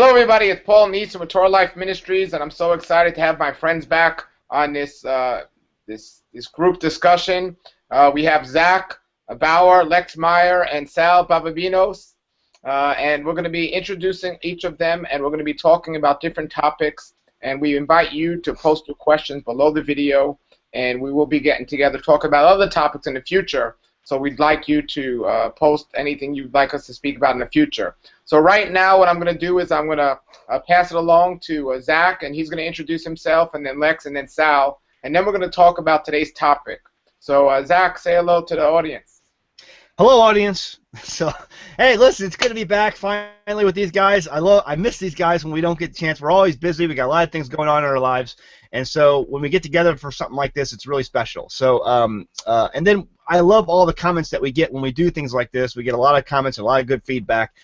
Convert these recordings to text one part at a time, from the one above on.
Hello, everybody. It's Paul Nison with Torah Life Ministries, and I'm so excited to have my friends back on this this group discussion. We have Zach, Bauer, Lex Meyer, and Saul Baldovinos, and we're going to be introducing each of them, and we're going to be talking about different topics. And we invite you to post your questions below the video, and we will be getting together to talk about other topics in the future. So we'd like you to post anything you'd like us to speak about in the future. So right now what I'm going to do is I'm going to pass it along to Zach, and he's going to introduce himself, and then Lex, and then Sal, and then we're going to talk about today's topic. So Zach, say hello to the audience. Hello, audience. So, hey, listen, it's good to be back finally with these guys. I miss these guys when we don't get the chance. We're always busy. We got a lot of things going on in our lives, and so when we get together for something like this, it's really special. So, and then I love all the comments that we get when we do things like this. We get a lot of comments and a lot of good feedback,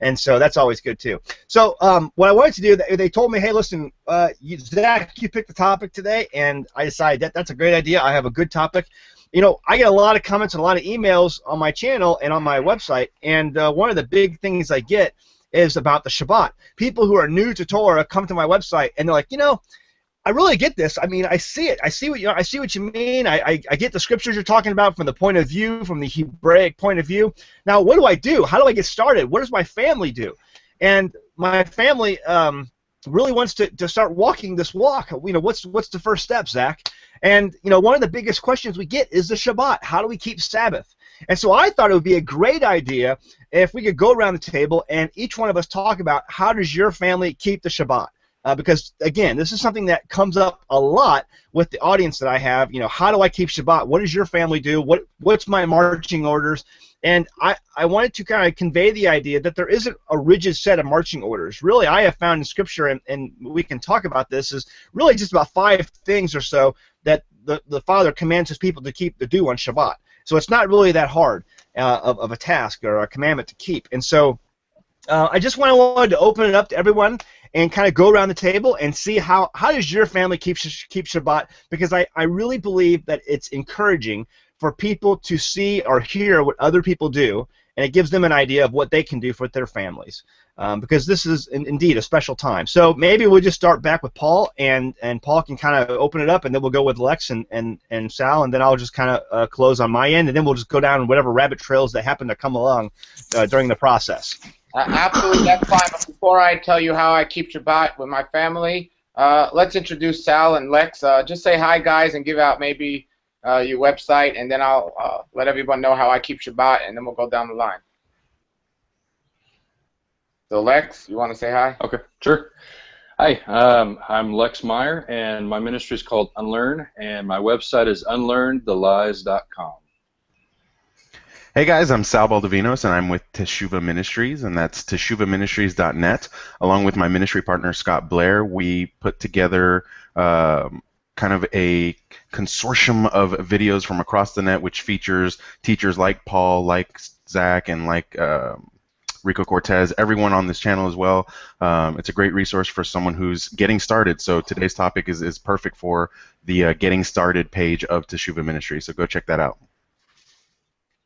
and so that's always good too. So, what I wanted to do, they told me, hey, listen, Zach, you picked the topic today, and I decided that's a great idea. I have a good topic. You know, I get a lot of comments and a lot of emails on my channel and on my website, and one of the big things I get is about the Shabbat. People who are new to Torah come to my website, and they're like, you know, I really get this. I mean, I see it. I see what you mean. I get the scriptures you're talking about from the point of view, from the Hebraic point of view. Now, what do I do? How do I get started? What does my family do? And my family really wants to start walking this walk. You know, what's the first step, Zach? And, you know, one of the biggest questions we get is the Shabbat. How do we keep Sabbath? And so I thought it would be a great idea if we could go around the table and each one of us talk about how does your family keep the Shabbat? Because, again, this is something that comes up a lot with the audience that I have. You know, how do I keep Shabbat? What does your family do? What's my marching orders? And I wanted to kind of convey the idea that there isn't a rigid set of marching orders. Really, I have found in Scripture, and we can talk about this, is really just about 5 things or so that the Father commands His people to do on Shabbat. So it's not really that hard of a task or a commandment to keep. And so I just wanted to open it up to everyone and kind of go around the table and see how does your family keep Shabbat, because I really believe that it's encouraging for people to see or hear what other people do, and it gives them an idea of what they can do for their families, because this is indeed a special time. So maybe we'll just start back with Paul, and Paul can kind of open it up, and then we'll go with Lex and Sal, and then I'll just kind of close on my end, and then we'll just go down whatever rabbit trails that happen to come along during the process. Absolutely, that's fine. But before I tell you how I keep Shabbat with my family, let's introduce Sal and Lex. Just say hi, guys, and give out maybe your website, and then I'll let everyone know how I keep Shabbat, and then we'll go down the line. So, Lex, you want to say hi? Okay, sure. Hi, I'm Lex Meyer, and my ministry is called Unlearn, and my website is unlearnthelies.com. Hey guys, I'm Saul Baldovinos, and I'm with Teshuvah Ministries, and that's teshuvahministries.net. Along with my ministry partner Scott Blair, we put together kind of a consortium of videos from across the net, which features teachers like Paul, like Zach, and like Rico Cortez, everyone on this channel as well. It's a great resource for someone who's getting started. So today's topic is perfect for the getting started page of Teshuvah Ministry. So go check that out.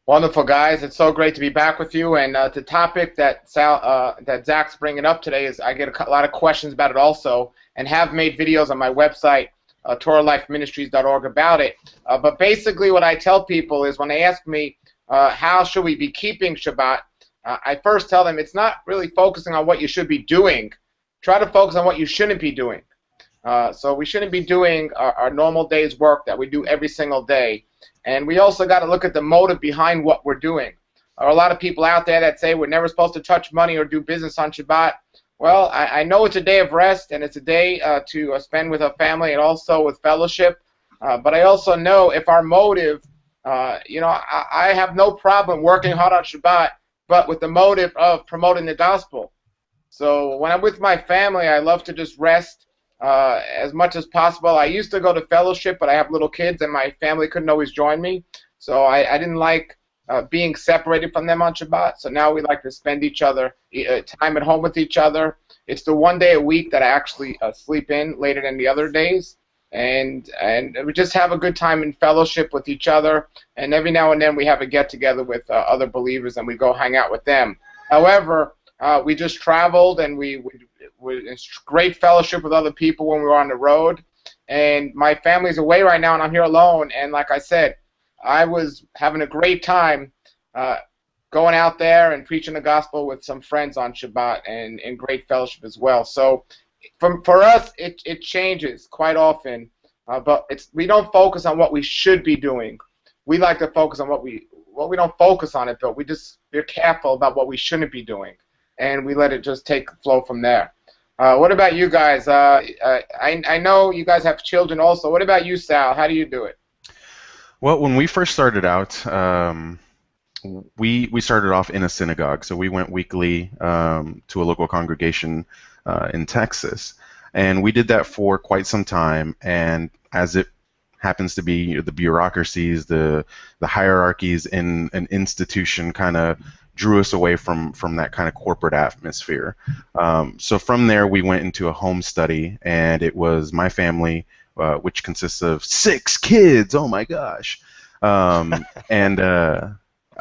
Wonderful, guys. It's so great to be back with you. And the topic that Zach's bringing up today is I get a lot of questions about it also, and have made videos on my website, TorahLifeMinistries.org, about it. But basically what I tell people is when they ask me how should we be keeping Shabbat, I first tell them it's not really focusing on what you should be doing. Try to focus on what you shouldn't be doing. So we shouldn't be doing our normal day's work that we do every single day. And we also got to look at the motive behind what we're doing. There are a lot of people out there that say we're never supposed to touch money or do business on Shabbat. Well, I know it's a day of rest, and it's a day to spend with our family and also with fellowship. But I also know if our motive, you know, I have no problem working hard on Shabbat, but with the motive of promoting the gospel. So when I'm with my family, I love to just rest as much as possible. I used to go to fellowship, but I have little kids, and my family couldn't always join me. So I didn't like being separated from them on Shabbat. So now we like to spend time at home with each other. It's the one day a week that I actually sleep in later than the other days. And we just have a good time in fellowship with each other. And every now and then we have a get-together with other believers, and we go hang out with them. However, we just traveled, and we with great fellowship with other people when we were on the road. And my family's away right now, and I'm here alone. And like I said, I was having a great time going out there and preaching the gospel with some friends on Shabbat and in great fellowship as well. So for us, it changes quite often, but we don't focus on what we should be doing. We like to focus on what we don't focus on it, but we're careful about what we shouldn't be doing, and we let it just take flow from there. What about you guys? I know you guys have children also. What about you, Sal? How do you do it? Well, when we first started out, we started off in a synagogue, so we went weekly to a local congregation in Texas, and we did that for quite some time. And as it happens to be, the bureaucracies, the hierarchies in an institution kind of drew us away from that kind of corporate atmosphere. So from there, we went into a home study, and it was my family, which consists of 6 kids. Oh my gosh! And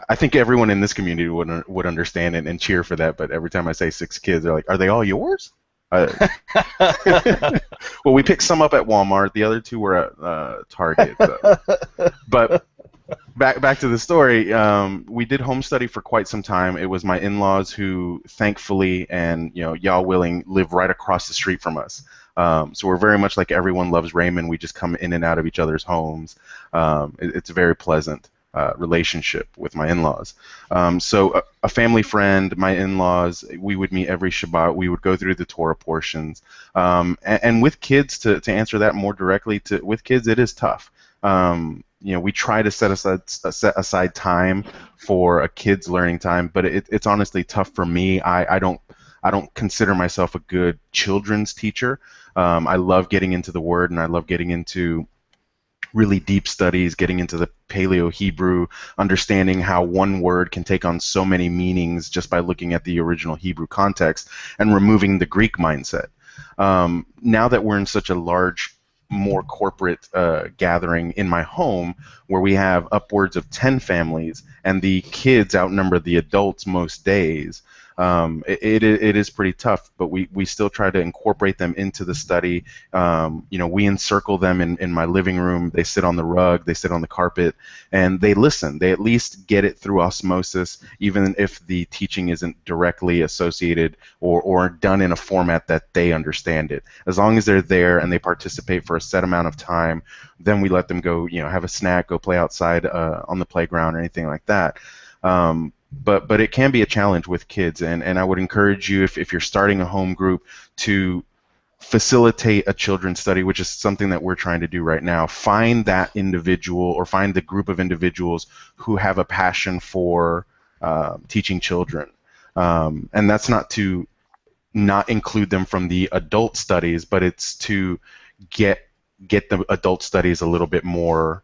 I think everyone in this community would understand and cheer for that. But every time I say 6 kids, they're like, "Are they all yours?" Well, we picked some up at Walmart. The other 2 were at Target. But back to the story. We did home study for quite some time. It was my in-laws who, thankfully, and y'all willing, live right across the street from us. So we're very much like Everyone Loves Raymond. We just come in and out of each other's homes. It's a very pleasant relationship with my in-laws. So a family friend, my in-laws, we would meet every Shabbat. We would go through the Torah portions. And with kids, to answer that more directly, with kids, it is tough. We try to set aside time for a kid's learning time, but it's honestly tough for me. I don't consider myself a good children's teacher. I love getting into the Word, and I love getting into really deep studies, getting into the Paleo-Hebrew, understanding how one word can take on so many meanings just by looking at the original Hebrew context and removing the Greek mindset. Now that we're in such a large, more corporate gathering in my home, where we have upwards of 10 families and the kids outnumber the adults most days, it is pretty tough, but we still try to incorporate them into the study. We encircle them in my living room. They sit on the rug, they sit on the carpet, and they listen. They at least get it through osmosis, even if the teaching isn't directly associated or done in a format that they understand it. As long as they're there and they participate for a set amount of time, then we let them go, have a snack, go play outside on the playground or anything like that. But it can be a challenge with kids, and I would encourage you, if you're starting a home group, to facilitate a children's study, which is something that we're trying to do right now. Find that individual, or find the group of individuals who have a passion for teaching children. And that's not to not include them from the adult studies, but it's to get the adult studies a little bit more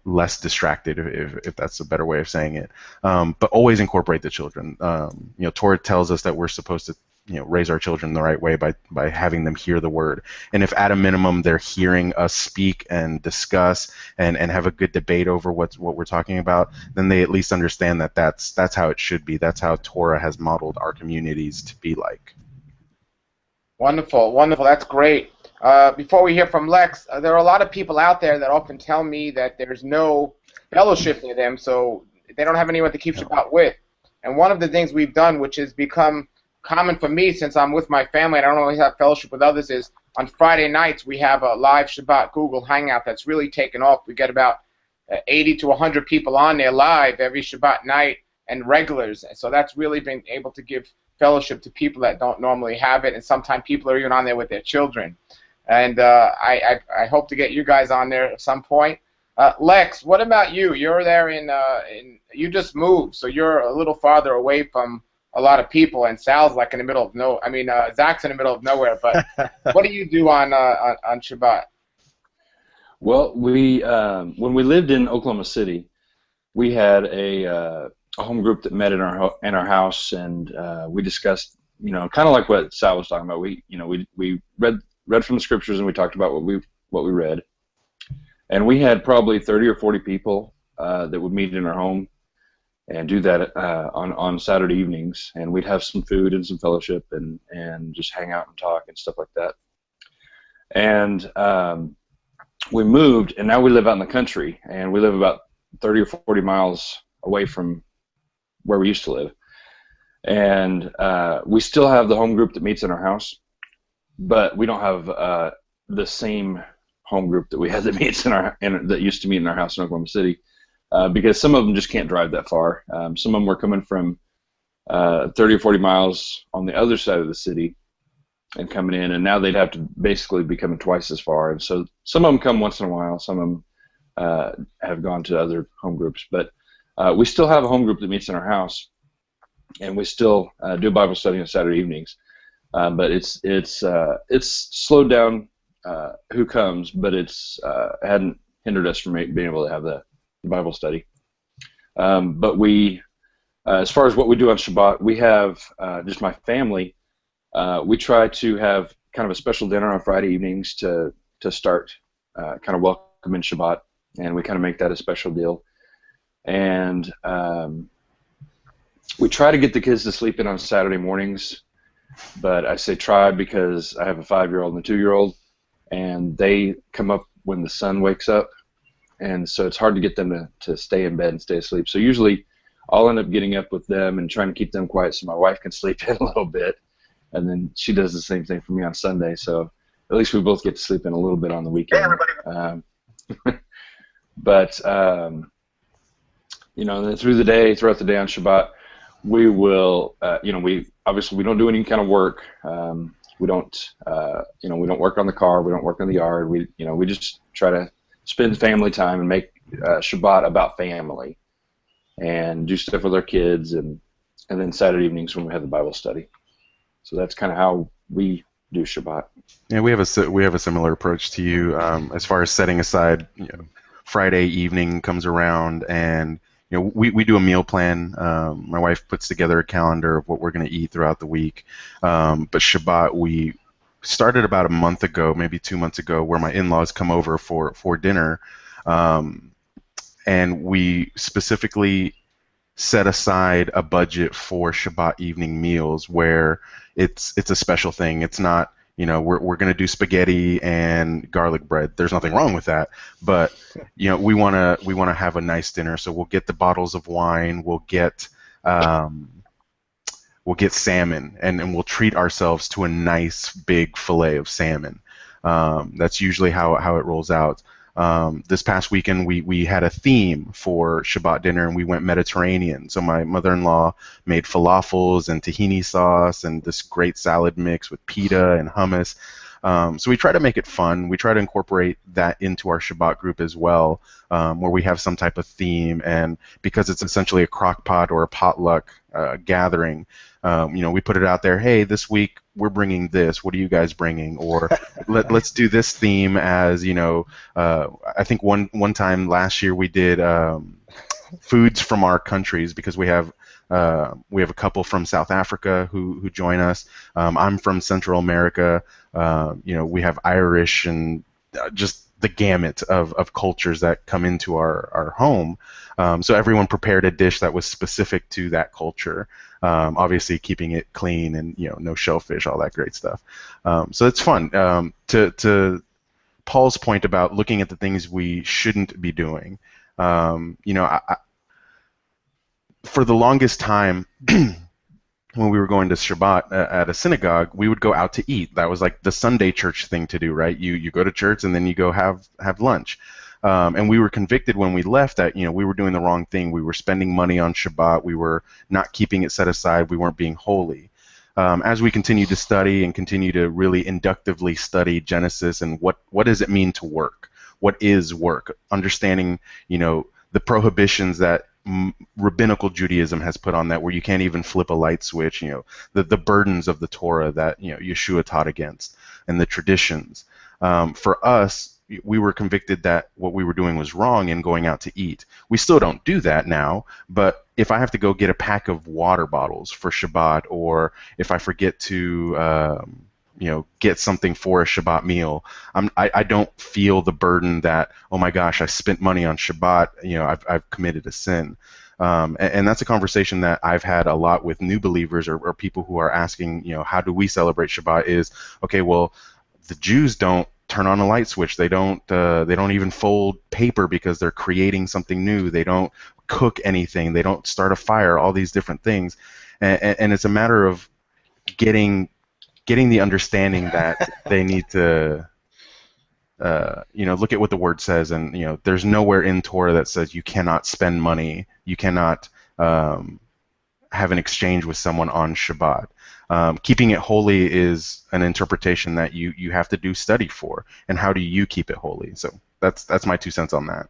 less distracted, if that's a better way of saying it. But always incorporate the children. Torah tells us that we're supposed to raise our children the right way by having them hear the word. And if at a minimum they're hearing us speak and discuss and have a good debate over what we're talking about, then they at least understand that that's how it should be. That's how Torah has modeled our communities to be like. Wonderful, wonderful. That's great. Before we hear from Lex, there are a lot of people out there that often tell me that there's no fellowship near them, so they don't have anyone to keep Shabbat with. And one of the things we've done, which has become common for me since I'm with my family and I don't always have fellowship with others, is on Friday nights we have a live Shabbat Google Hangout that's really taken off. We get about 80 to 100 people on there live every Shabbat night, and regulars. So that's really been able to give fellowship to people that don't normally have it, and sometimes people are even on there with their children. And I hope to get you guys on there at some point. Lex, what about you? You're there you just moved, so you're a little farther away from a lot of people, and Sal's like in the middle of Zach's in the middle of nowhere. But what do you do on Shabbat? Well, when we lived in Oklahoma City, we had a home group that met in our house, and we discussed, kind of like what Sal was talking about. We read from the scriptures, and we talked about what we read, and we had probably 30 or 40 people that would meet in our home, and do that on Saturday evenings. And we'd have some food and some fellowship and just hang out and talk and stuff like that. And we moved, and now we live out in the country, and we live about 30 or 40 miles away from where we used to live. And we still have the home group that meets in our house, but we don't have the same home group that we had that meets that used to meet in our house in Oklahoma City, because some of them just can't drive that far. Some of them were coming from 30 or 40 miles on the other side of the city and coming in, and now they'd have to basically be coming twice as far. And so some of them come once in a while, some of them have gone to other home groups, but we still have a home group that meets in our house, and we still do Bible study on Saturday evenings. But it's slowed down who comes, but it hadn't hindered us from being able to have the Bible study. But we, as far as what we do on Shabbat, we have just my family. We try to have kind of a special dinner on Friday evenings to start kind of welcoming Shabbat, and we kind of make that a special deal. And we try to get the kids to sleep in on Saturday mornings, but I say try because I have a 5-year-old and a 2-year-old, and they come up when the sun wakes up, and so it's hard to get them to stay in bed and stay asleep. So usually I'll end up getting up with them and trying to keep them quiet so my wife can sleep in a little bit. And then she does the same thing for me on Sunday, so at least we both get to sleep in a little bit on the weekend. Hey, but then throughout the day on Shabbat, we will, we don't do any kind of work. We don't work on the car. We don't work on the yard. We just try to spend family time and make Shabbat about family, and do stuff with our kids, and then Saturday evenings when we have the Bible study. So that's kind of how we do Shabbat. Yeah, we have a similar approach to you as far as setting aside. Friday evening comes around, and we do a meal plan. My wife puts together a calendar of what we're going to eat throughout the week. But Shabbat, we started about a month ago, maybe 2 months ago, where my in-laws come over for dinner, and we specifically set aside a budget for Shabbat evening meals where it's a special thing. It's not, we're going to do spaghetti and garlic bread. There's nothing wrong with that, but we want to have a nice dinner. So we'll get the bottles of wine, we'll get salmon, and we'll treat ourselves to a nice big fillet of salmon. That's usually how it rolls out. This past weekend, we had a theme for Shabbat dinner, and we went Mediterranean. So my mother-in-law made falafels and tahini sauce and this great salad mix with pita and hummus. So we try to make it fun. We try to incorporate that into our Shabbat group as well, where we have some type of theme. And because it's essentially a crock pot or a potluck gathering, we put it out there, hey, this week we're bringing this. What are you guys bringing? Or let's do this theme as, I think one time last year we did foods from our countries, because we have a couple from South Africa who join us. I'm from Central America. We have Irish and just the gamut of cultures that come into our home. So everyone prepared a dish that was specific to that culture. Obviously keeping it clean and no shellfish, all that great stuff. So it's fun. To Paul's point about looking at the things we shouldn't be doing. For the longest time, when we were going to Shabbat at a synagogue, we would go out to eat. That was like the Sunday church thing to do, right? You go to church and then you go have lunch. And we were convicted when we left that we were doing the wrong thing. We were spending money on Shabbat. We were not keeping it set aside. We weren't being holy. As we continue to study and continue to really inductively study Genesis and what does it mean to work? What is work? Understanding the prohibitions that rabbinical Judaism has put on that, where you can't even flip a light switch, the burdens of the Torah that Yeshua taught against, and the traditions. For us, we were convicted that what we were doing was wrong in going out to eat. We still don't do that now, but if I have to go get a pack of water bottles for Shabbat, or if I forget to get something for a Shabbat meal, I don't feel the burden that, oh my gosh, I spent money on Shabbat, I've committed a sin. And that's a conversation that I've had a lot with new believers or people who are asking, how do we celebrate Shabbat? Is okay. Well, the Jews don't turn on a light switch. They don't even fold paper because they're creating something new. They don't cook anything. They don't start a fire. All these different things, and it's a matter of getting the understanding that they need to. Look at what the word says, and there's nowhere in Torah that says you cannot spend money, you cannot have an exchange with someone on Shabbat. Keeping it holy is an interpretation that you have to do study for, and how do you keep it holy? So that's my 2 cents on that.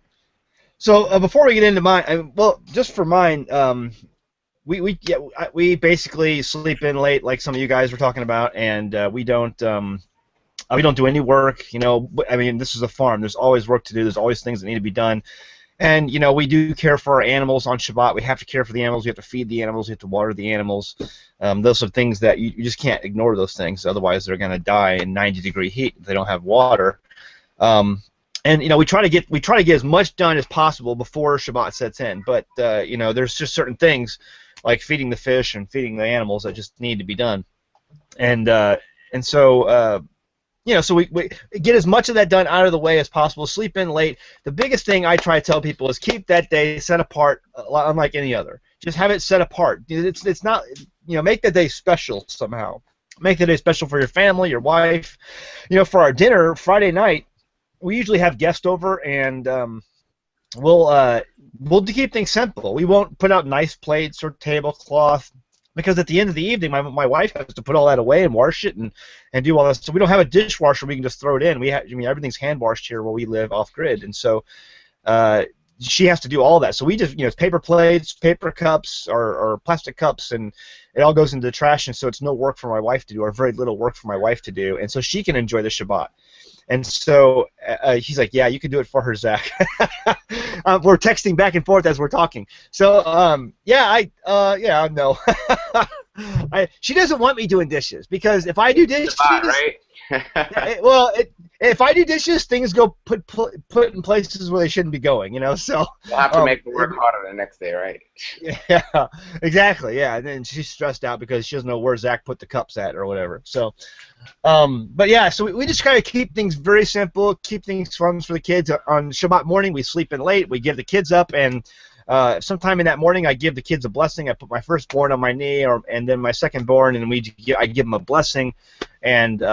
So before we get into mine, well, just for mine, we basically sleep in late, like some of you guys were talking about, and we don't do any work. I mean, this is a farm. There's always work to do. There's always things that need to be done. And, we do care for our animals on Shabbat. We have to care for the animals. We have to feed the animals. We have to water the animals. Those are things that you just can't ignore those things. Otherwise, they're going to die in 90-degree heat if they don't have water. And, we try to get as much done as possible before Shabbat sets in. But, there's just certain things like feeding the fish and feeding the animals that just need to be done. So we get as much of that done out of the way as possible. Sleep in late. The biggest thing I try to tell people is keep that day set apart, unlike any other. Just have it set apart. It's not, make the day special somehow. Make the day special for your family, your wife. For our dinner Friday night, we usually have guests over, and we'll keep things simple. We won't put out nice plates or tablecloth, because at the end of the evening, my wife has to put all that away and wash it and do all that. So we don't have a dishwasher we can just throw it in. Everything's hand washed here where we live off grid, and so she has to do all that. So we just paper plates, paper cups, or plastic cups, and it all goes into the trash. And so it's no work for my wife to do, or very little work for my wife to do, and so she can enjoy the Shabbat. And so he's like, yeah, you can do it for her, Zach. We're texting back and forth as we're talking. So, no. She doesn't want me doing dishes, because if I do dishes, right? If I do dishes, things go put in places where they shouldn't be going, So you'll have to make the work harder the next day, right? Yeah, exactly. Yeah, and then she's stressed out because she doesn't know where Zach put the cups at or whatever. So, so we just kind of keep things very simple, keep things fun for the kids. On Shabbat morning, we sleep in late. We give the kids up, and sometime in that morning, I give the kids a blessing. I put my firstborn on my knee, and then my secondborn, and I give them a blessing. And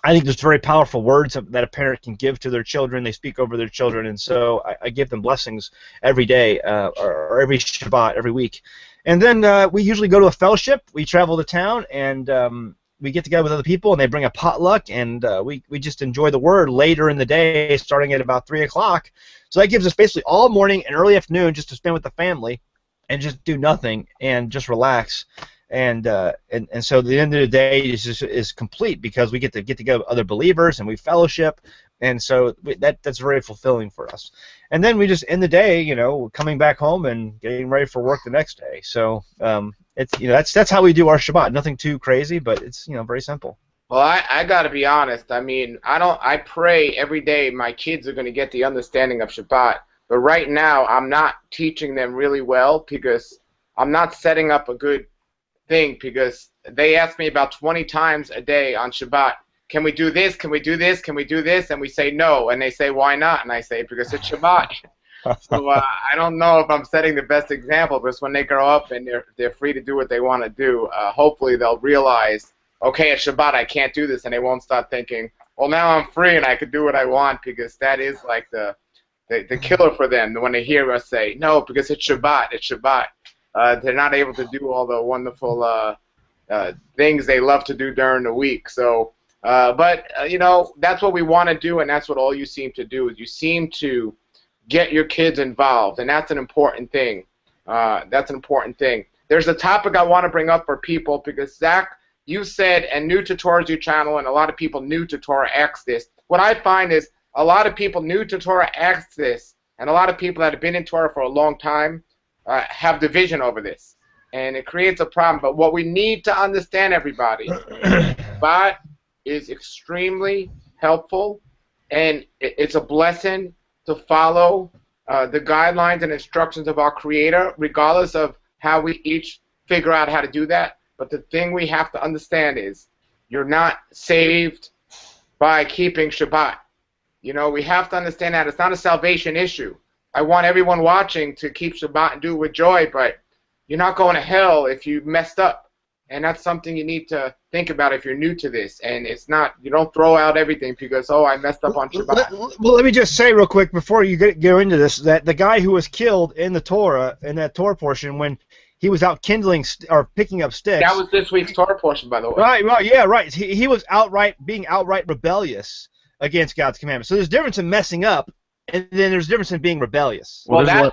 I think there's very powerful words that a parent can give to their children. They speak over their children, and so I give them blessings every day, or every Shabbat, every week. And then we usually go to a fellowship. We travel to town, and we get together with other people, and they bring a potluck, and we just enjoy the Word later in the day, starting at about 3 o'clock. So that gives us basically all morning and early afternoon just to spend with the family and just do nothing and just relax. And so the end of the day is complete, because we get together with other believers and we fellowship, and so that's very fulfilling for us. And then we just end the day, coming back home and getting ready for work the next day. So it's that's how we do our Shabbat. Nothing too crazy, but it's very simple. Well, I got to be honest. I mean, I pray every day my kids are going to get the understanding of Shabbat, but right now I'm not teaching them really well, because I'm not setting up a good thing, because they ask me about 20 times a day on Shabbat, can we do this, can we do this, can we do this, and we say no, and they say, why not, and I say, because it's Shabbat. So I don't know if I'm setting the best example, because when they grow up and they're free to do what they want to do, hopefully they'll realize, okay, at Shabbat I can't do this, and they won't start thinking, well, now I'm free and I can do what I want, because that is like the killer for them when they hear us say, no, because it's Shabbat, it's Shabbat. They're not able to do all the wonderful things they love to do during the week. So, but that's what we want to do, and that's what all you seem to do. Is you seem to get your kids involved, and that's an important thing. That's an important thing. There's a topic I want to bring up for people, because Zach, you said, and new to Torah's your channel, and a lot of people new to Torah ask this. What I find is a lot of people new to Torah ask this, and a lot of people that have been in Torah for a long time have division over this, and it creates a problem. But what we need to understand, everybody, Shabbat is extremely helpful, and it's a blessing to follow the guidelines and instructions of our Creator, regardless of how we each figure out how to do that. But the thing we have to understand is you're not saved by keeping Shabbat. You know, we have to understand that it's not a salvation issue. I want everyone watching to keep Shabbat and do it with joy, but you're not going to hell if you messed up. And that's something you need to think about if you're new to this. And it's not, you don't throw out everything because, oh, I messed up on Shabbat. Well, let me just say real quick before you go into this that the guy who was killed in the Torah, in that Torah portion, when he was out kindling or picking up sticks. That was this week's Torah portion, by the way. Right, yeah, right. He was being outright rebellious against God's commandments. So there's a difference in messing up, and then there's a difference in being rebellious. Well, there's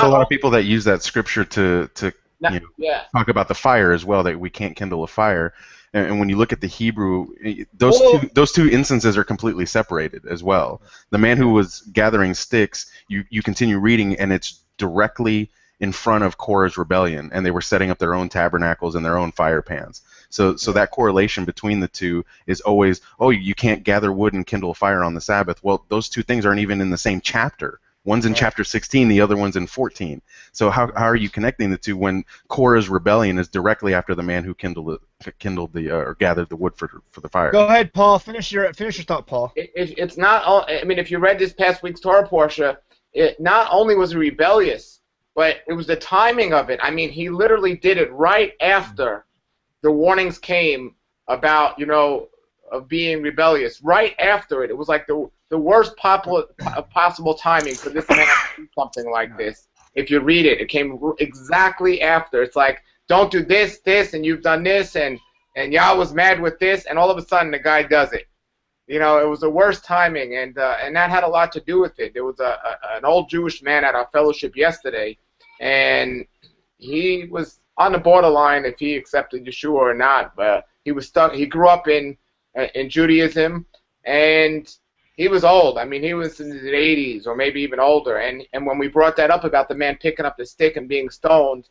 a lot of people that use that scripture to talk about the fire as well, that we can't kindle a fire. And when you look at the Hebrew, those two instances are completely separated as well. The man who was gathering sticks, you continue reading, and it's directly in front of Korah's rebellion, and they were setting up their own tabernacles and their own fire pans. So that correlation between the two is always, oh, you can't gather wood and kindle a fire on the Sabbath. Well, those two things aren't even in the same chapter. One's in chapter 16, the other one's in 14. So how are you connecting the two when Korah's rebellion is directly after the man who or gathered the wood for the fire? Go ahead, Paul. Finish your thought, Paul. It's not. I mean, if you read this past week's Torah portion, it not only was he rebellious, but it was the timing of it. I mean, he literally did it right after the warnings came about, of being rebellious. Right after it, it was like the worst possible timing for this man to do something like this. If you read it, it came exactly after. It's like, don't do this, and you've done this, and Yah was mad with this, and all of a sudden the guy does it. It was the worst timing, and that had a lot to do with it. There was an old Jewish man at our fellowship yesterday, and he was on the borderline if he accepted Yeshua or not. But he was stuck. He grew up in Judaism, and he was old. I mean, he was in his 80s or maybe even older. And when we brought that up about the man picking up the stick and being stoned,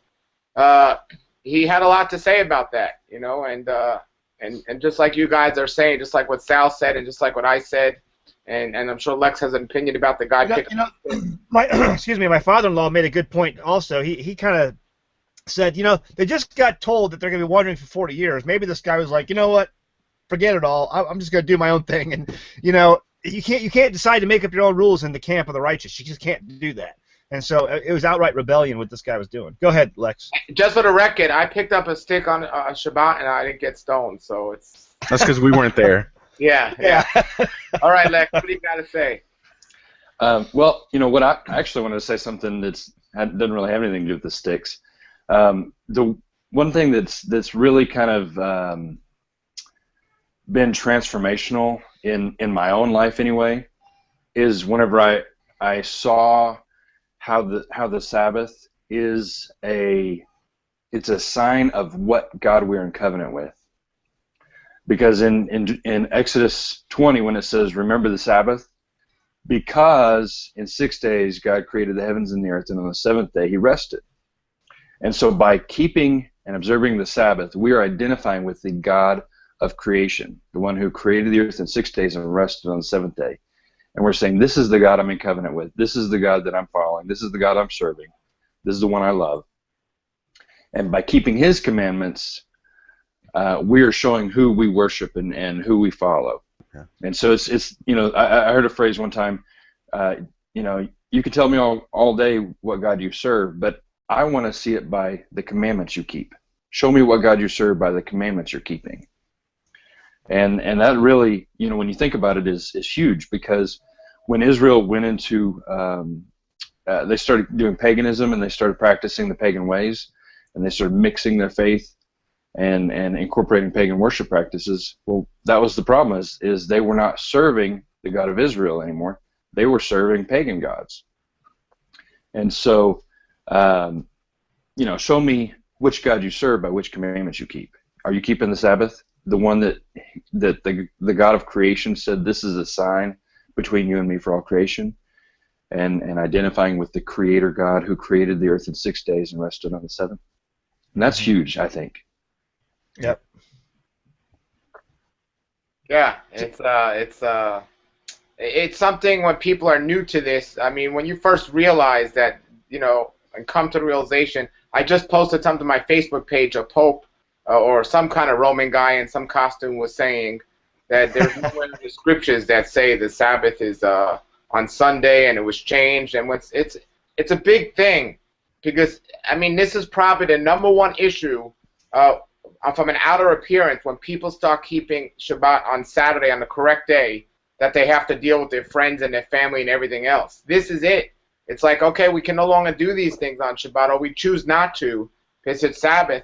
he had a lot to say about that, and just like you guys are saying, just like what Sal said and just like what I said, and I'm sure Lex has an opinion about the guy picking up the stick. My father-in-law made a good point also. He kind of said, they just got told that they're going to be wandering for 40 years. Maybe this guy was like, you know what, forget it all. I'm just going to do my own thing. And, you can't decide to make up your own rules in the camp of the righteous. You just can't do that. And so it was outright rebellion what this guy was doing. Go ahead, Lex. Just for the record, I picked up a stick on Shabbat and I didn't get stoned, so it's... That's because we weren't there. Yeah. All right, Lex, what do you got to say? Well, what I actually wanted to say something that doesn't really have anything to do with the sticks. The one thing that's really kind of been transformational in my own life anyway is whenever I saw how the Sabbath is it's a sign of what God we're in covenant with. Because in Exodus 20 when it says remember the Sabbath, because in 6 days God created the heavens and the earth, and on the seventh day he rested. And so by keeping and observing the Sabbath, we are identifying with the God of creation, the one who created the earth in 6 days and rested on the seventh day. And we're saying, this is the God I'm in covenant with. This is the God that I'm following. This is the God I'm serving. This is the one I love. And by keeping his commandments, we are showing who we worship and who we follow. Yeah. And so it's I heard a phrase one time, you can tell me all day what God you serve, but I want to see it by the commandments you keep. Show me what God you serve by the commandments you're keeping. And that really, when you think about it, is huge, because when Israel went into, they started doing paganism and they started practicing the pagan ways, and they started mixing their faith and incorporating pagan worship practices. Well, that was the problem, is they were not serving the God of Israel anymore. They were serving pagan gods. And so, show me which God you serve by which commandments you keep. Are you keeping the Sabbath? The one that the God of creation said, this is a sign between you and me for all creation, and identifying with the Creator God who created the earth in 6 days and rested on the seventh. And that's huge, I think. Yep. Yeah, it's it's something when people are new to this. I mean, when you first realize that, and come to the realization, I just posted something to my Facebook page. A pope or some kind of Roman guy in some costume was saying that there's nowhere in the scriptures that say the Sabbath is on Sunday and it was changed. And it's a big thing because, I mean, this is probably the number one issue from an outer appearance when people start keeping Shabbat on Saturday on the correct day, that they have to deal with their friends and their family and everything else. This is it. It's like, okay, we can no longer do these things on Shabbat, or we choose not to because it's Sabbath.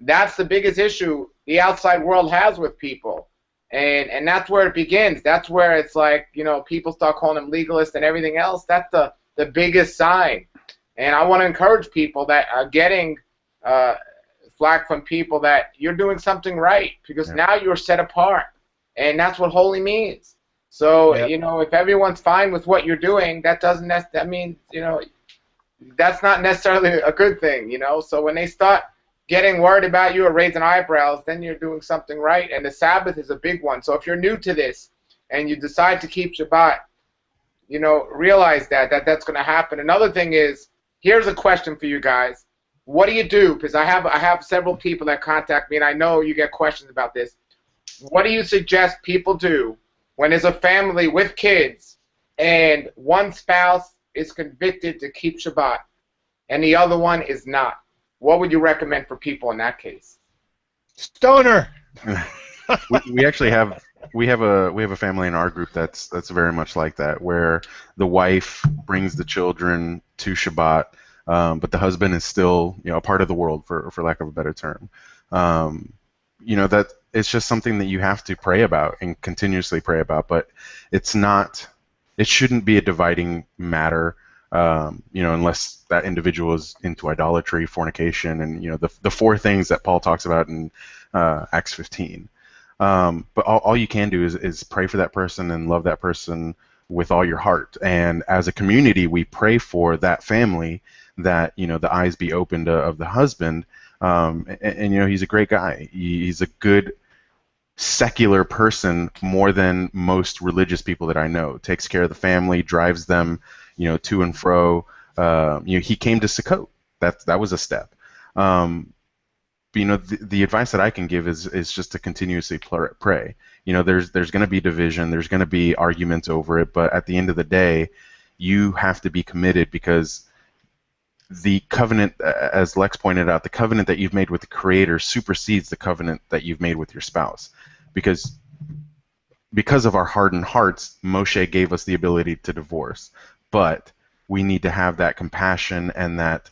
That's the biggest issue the outside world has with people. And that's where it begins. That's where it's like, people start calling them legalists and everything else. That's the biggest sign. And I want to encourage people that are getting flack from people that you're doing something right, because now you're set apart. And that's what holy means. So, if everyone's fine with what you're doing, that means, that's not necessarily a good thing, So when they start getting worried about you or raising eyebrows, then you're doing something right. And the Sabbath is a big one. So if you're new to this and you decide to keep Shabbat, realize that's going to happen. Another thing is, here's a question for you guys. What do you do? Because I have several people that contact me, and I know you get questions about this. What do you suggest people do when there's a family with kids and one spouse is convicted to keep Shabbat and the other one is not? What would you recommend for people in that case? Stoner. we actually have a family in our group that's very much like that, where the wife brings the children to Shabbat, but the husband is still a part of the world, for lack of a better term. That it's just something that you have to pray about and continuously pray about, but it shouldn't be a dividing matter. Unless that individual is into idolatry, fornication, and the four things that Paul talks about in Acts 15. But all you can do is pray for that person and love that person with all your heart. And as a community, we pray for that family, that the eyes be opened of the husband. And he's a great guy. He's a good secular person, more than most religious people that I know. Takes care of the family, drives them to and fro. He came to Sukkot. That was a step. The advice that I can give is just to continuously pray. There's going to be division. There's going to be arguments over it. But at the end of the day, you have to be committed, because the covenant, as Lex pointed out, the covenant that you've made with the Creator supersedes the covenant that you've made with your spouse. Because of our hardened hearts, Moshe gave us the ability to divorce. But we need to have that compassion and that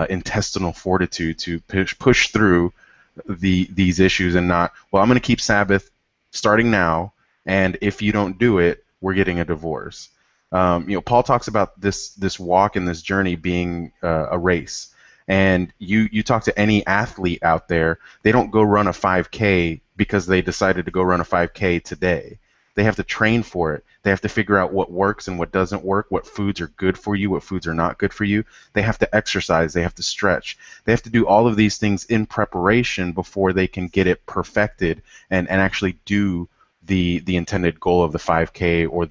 intestinal fortitude to push through these issues, and not, well, I'm going to keep Sabbath starting now, and if you don't do it, we're getting a divorce. Paul talks about this walk and this journey being a race. And you talk to any athlete out there, they don't go run a 5K because they decided to go run a 5K today. They have to train for it. They have to figure out what works and what doesn't work, what foods are good for you, what foods are not good for you. They have to exercise. They have to stretch. They have to do all of these things in preparation before they can get it perfected and actually do the intended goal of the 5K or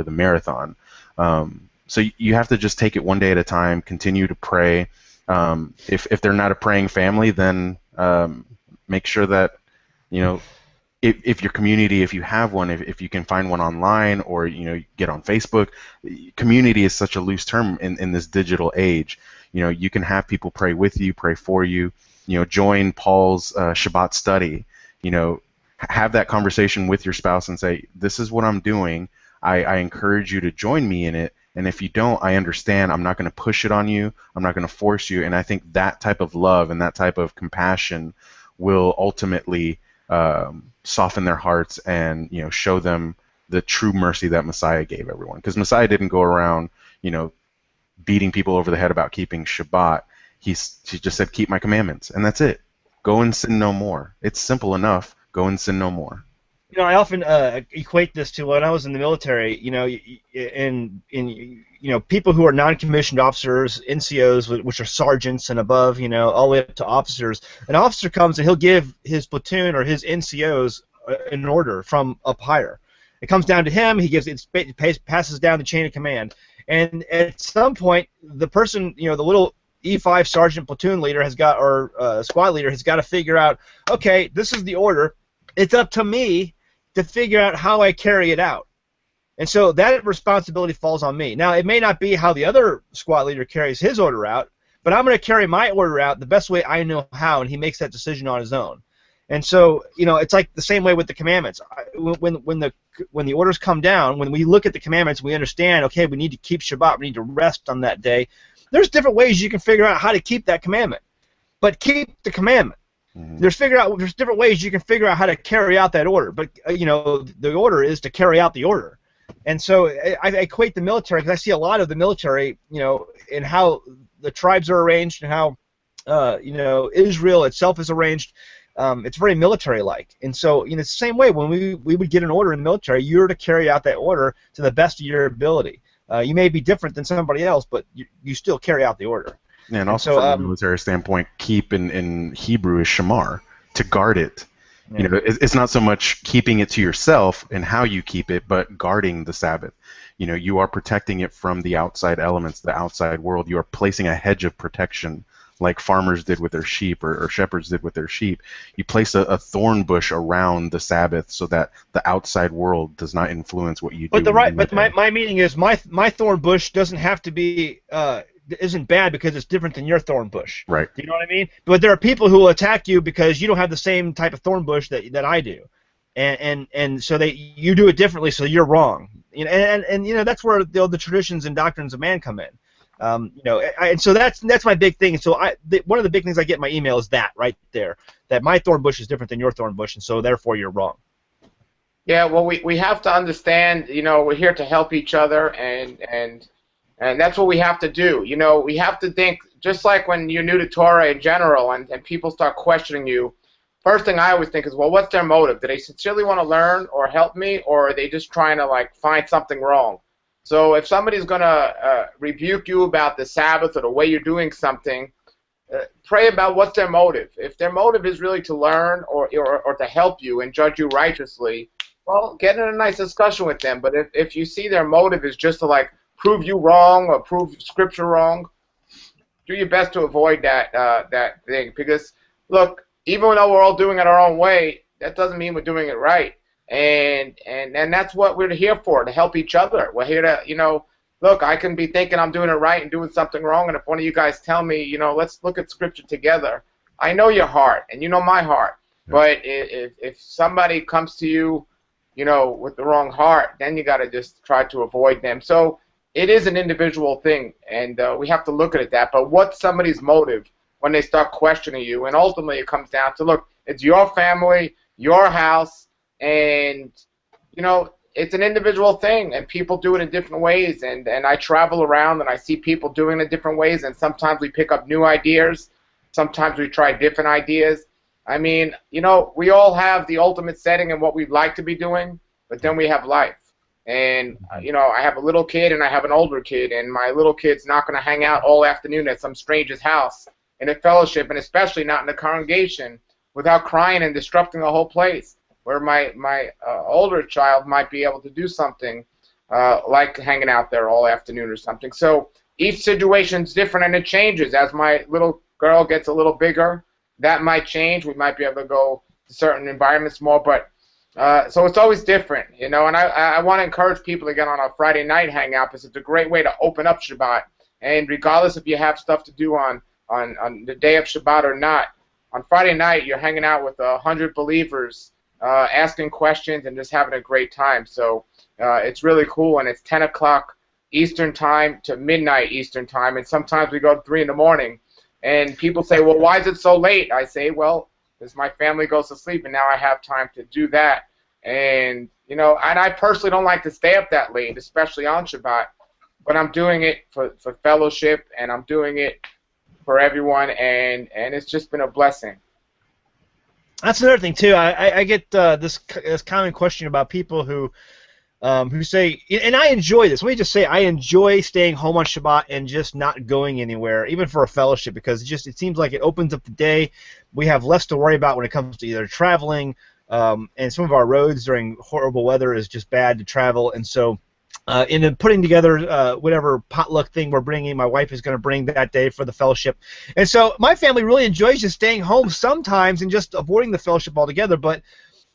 the marathon. So you have to just take it one day at a time, continue to pray. If they're not a praying family, then make sure that, if your community, if you have one, if you can find one online or get on Facebook. Community is such a loose term in this digital age. You can have people pray with you, pray for you. Join Paul's Shabbat study. Have that conversation with your spouse and say, this is what I'm doing. I encourage you to join me in it. And if you don't, I understand. I'm not going to push it on you. I'm not going to force you. And I think that type of love and that type of compassion will ultimately soften their hearts and show them the true mercy that Messiah gave everyone. Because Messiah didn't go around beating people over the head about keeping Shabbat. He just said, keep my commandments, and that's it. Go and sin no more. It's simple enough. Go and sin no more. I often equate this to when I was in the military. In people who are non-commissioned officers, NCOs, which are sergeants and above, all the way up to officers. An officer comes and he'll give his platoon or his NCOs an order from up higher, It comes down to him. He gives it passes down the chain of command. And at some point, the person, the little E5 sergeant platoon leader or squad leader has got to figure out, okay, this is the order. It's up to me to figure out how I carry it out. And so that responsibility falls on me. Now, it may not be how the other squad leader carries his order out, but I'm going to carry my order out the best way I know how, and he makes that decision on his own. And so, it's like the same way with the commandments. When the orders come down, when we look at the commandments, we understand, okay, we need to keep Shabbat, we need to rest on that day. There's different ways you can figure out how to keep that commandment, but keep the commandment. Mm-hmm. There's different ways you can figure out how to carry out that order, but the order is to carry out the order. And so I equate the military, because I see a lot of the military, in how the tribes are arranged and how Israel itself is arranged. It's very military-like. And so, it's the same way when we would get an order in the military, you're to carry out that order to the best of your ability. You may be different than somebody else, but you still carry out the order. Yeah, and also from a military standpoint, keep in Hebrew is shamar, to guard it. Yeah. It's not so much keeping it to yourself and how you keep it, but guarding the Sabbath. You are protecting it from the outside elements, the outside world. You are placing a hedge of protection, like farmers did with their sheep or shepherds did with their sheep. You place a thorn bush around the Sabbath so that the outside world does not influence what you do. But my meaning is my thorn bush doesn't have to be isn't bad because it's different than your thorn bush. Right. Do you know what I mean? But there are people who will attack you because you don't have the same type of thorn bush that I do, and so you do it differently, so you're wrong. And that's where the traditions and doctrines of man come in. And so that's my big thing. So one of the big things I get in my email is that right there, that my thorn bush is different than your thorn bush, and so therefore you're wrong. Yeah, well, we have to understand, we're here to help each other, and that's what we have to do. We have to think, just like when you're new to Torah in general and people start questioning you, first thing I always think is, well, what's their motive? Do they sincerely want to learn or help me, or are they just trying to, find something wrong? So if somebody's going to rebuke you about the Sabbath or the way you're doing something, pray about what's their motive. If their motive is really to learn or to help you and judge you righteously, well, get in a nice discussion with them. But if you see their motive is just to, prove you wrong or prove Scripture wrong, do your best to avoid that thing. Because, look, even though we're all doing it our own way, that doesn't mean we're doing it right. And that's what we're here for, to help each other. We're here to, look, I can be thinking I'm doing it right and doing something wrong, and if one of you guys tell me, let's look at Scripture together, I know your heart, and you know my heart. But if somebody comes to you, with the wrong heart, then you got to just try to avoid them. So it is an individual thing, and we have to look at it that. But what's somebody's motive when they start questioning you? And ultimately it comes down to, look, it's your family, your house, and, it's an individual thing, and people do it in different ways. And I travel around, and I see people doing it in different ways, and sometimes we pick up new ideas. Sometimes we try different ideas. I mean, we all have the ultimate setting and what we'd like to be doing, but then we have life. And, I have a little kid and I have an older kid, and my little kid's not going to hang out all afternoon at some stranger's house in a fellowship, and especially not in a congregation, without crying and disrupting the whole place, where my older child might be able to do something like hanging out there all afternoon or something. So each situation's different, and it changes. As my little girl gets a little bigger, that might change. We might be able to go to certain environments more, but so it's always different, and I want to encourage people to get on a Friday night hangout, because it's a great way to open up Shabbat. And regardless if you have stuff to do on the day of Shabbat or not, on Friday night you're hanging out with 100 believers, asking questions and just having a great time. So it's really cool, and it's 10 o'clock Eastern time to midnight Eastern time, and sometimes we go to 3 in the morning. And people say, well, why is it so late? I say, well, because my family goes to sleep, and now I have time to do that. And, and I personally don't like to stay up that late, especially on Shabbat, but I'm doing it for fellowship, and I'm doing it for everyone, and it's just been a blessing. That's another thing, too. I get this common question about people who say, and I enjoy this. Let me just say, I enjoy staying home on Shabbat and just not going anywhere, even for a fellowship, because it seems like it opens up the day. We have less to worry about when it comes to either traveling, and some of our roads during horrible weather is just bad to travel, and so. And then putting together whatever potluck thing we're bringing, my wife is going to bring that day for the fellowship. And so my family really enjoys just staying home sometimes and just avoiding the fellowship altogether. But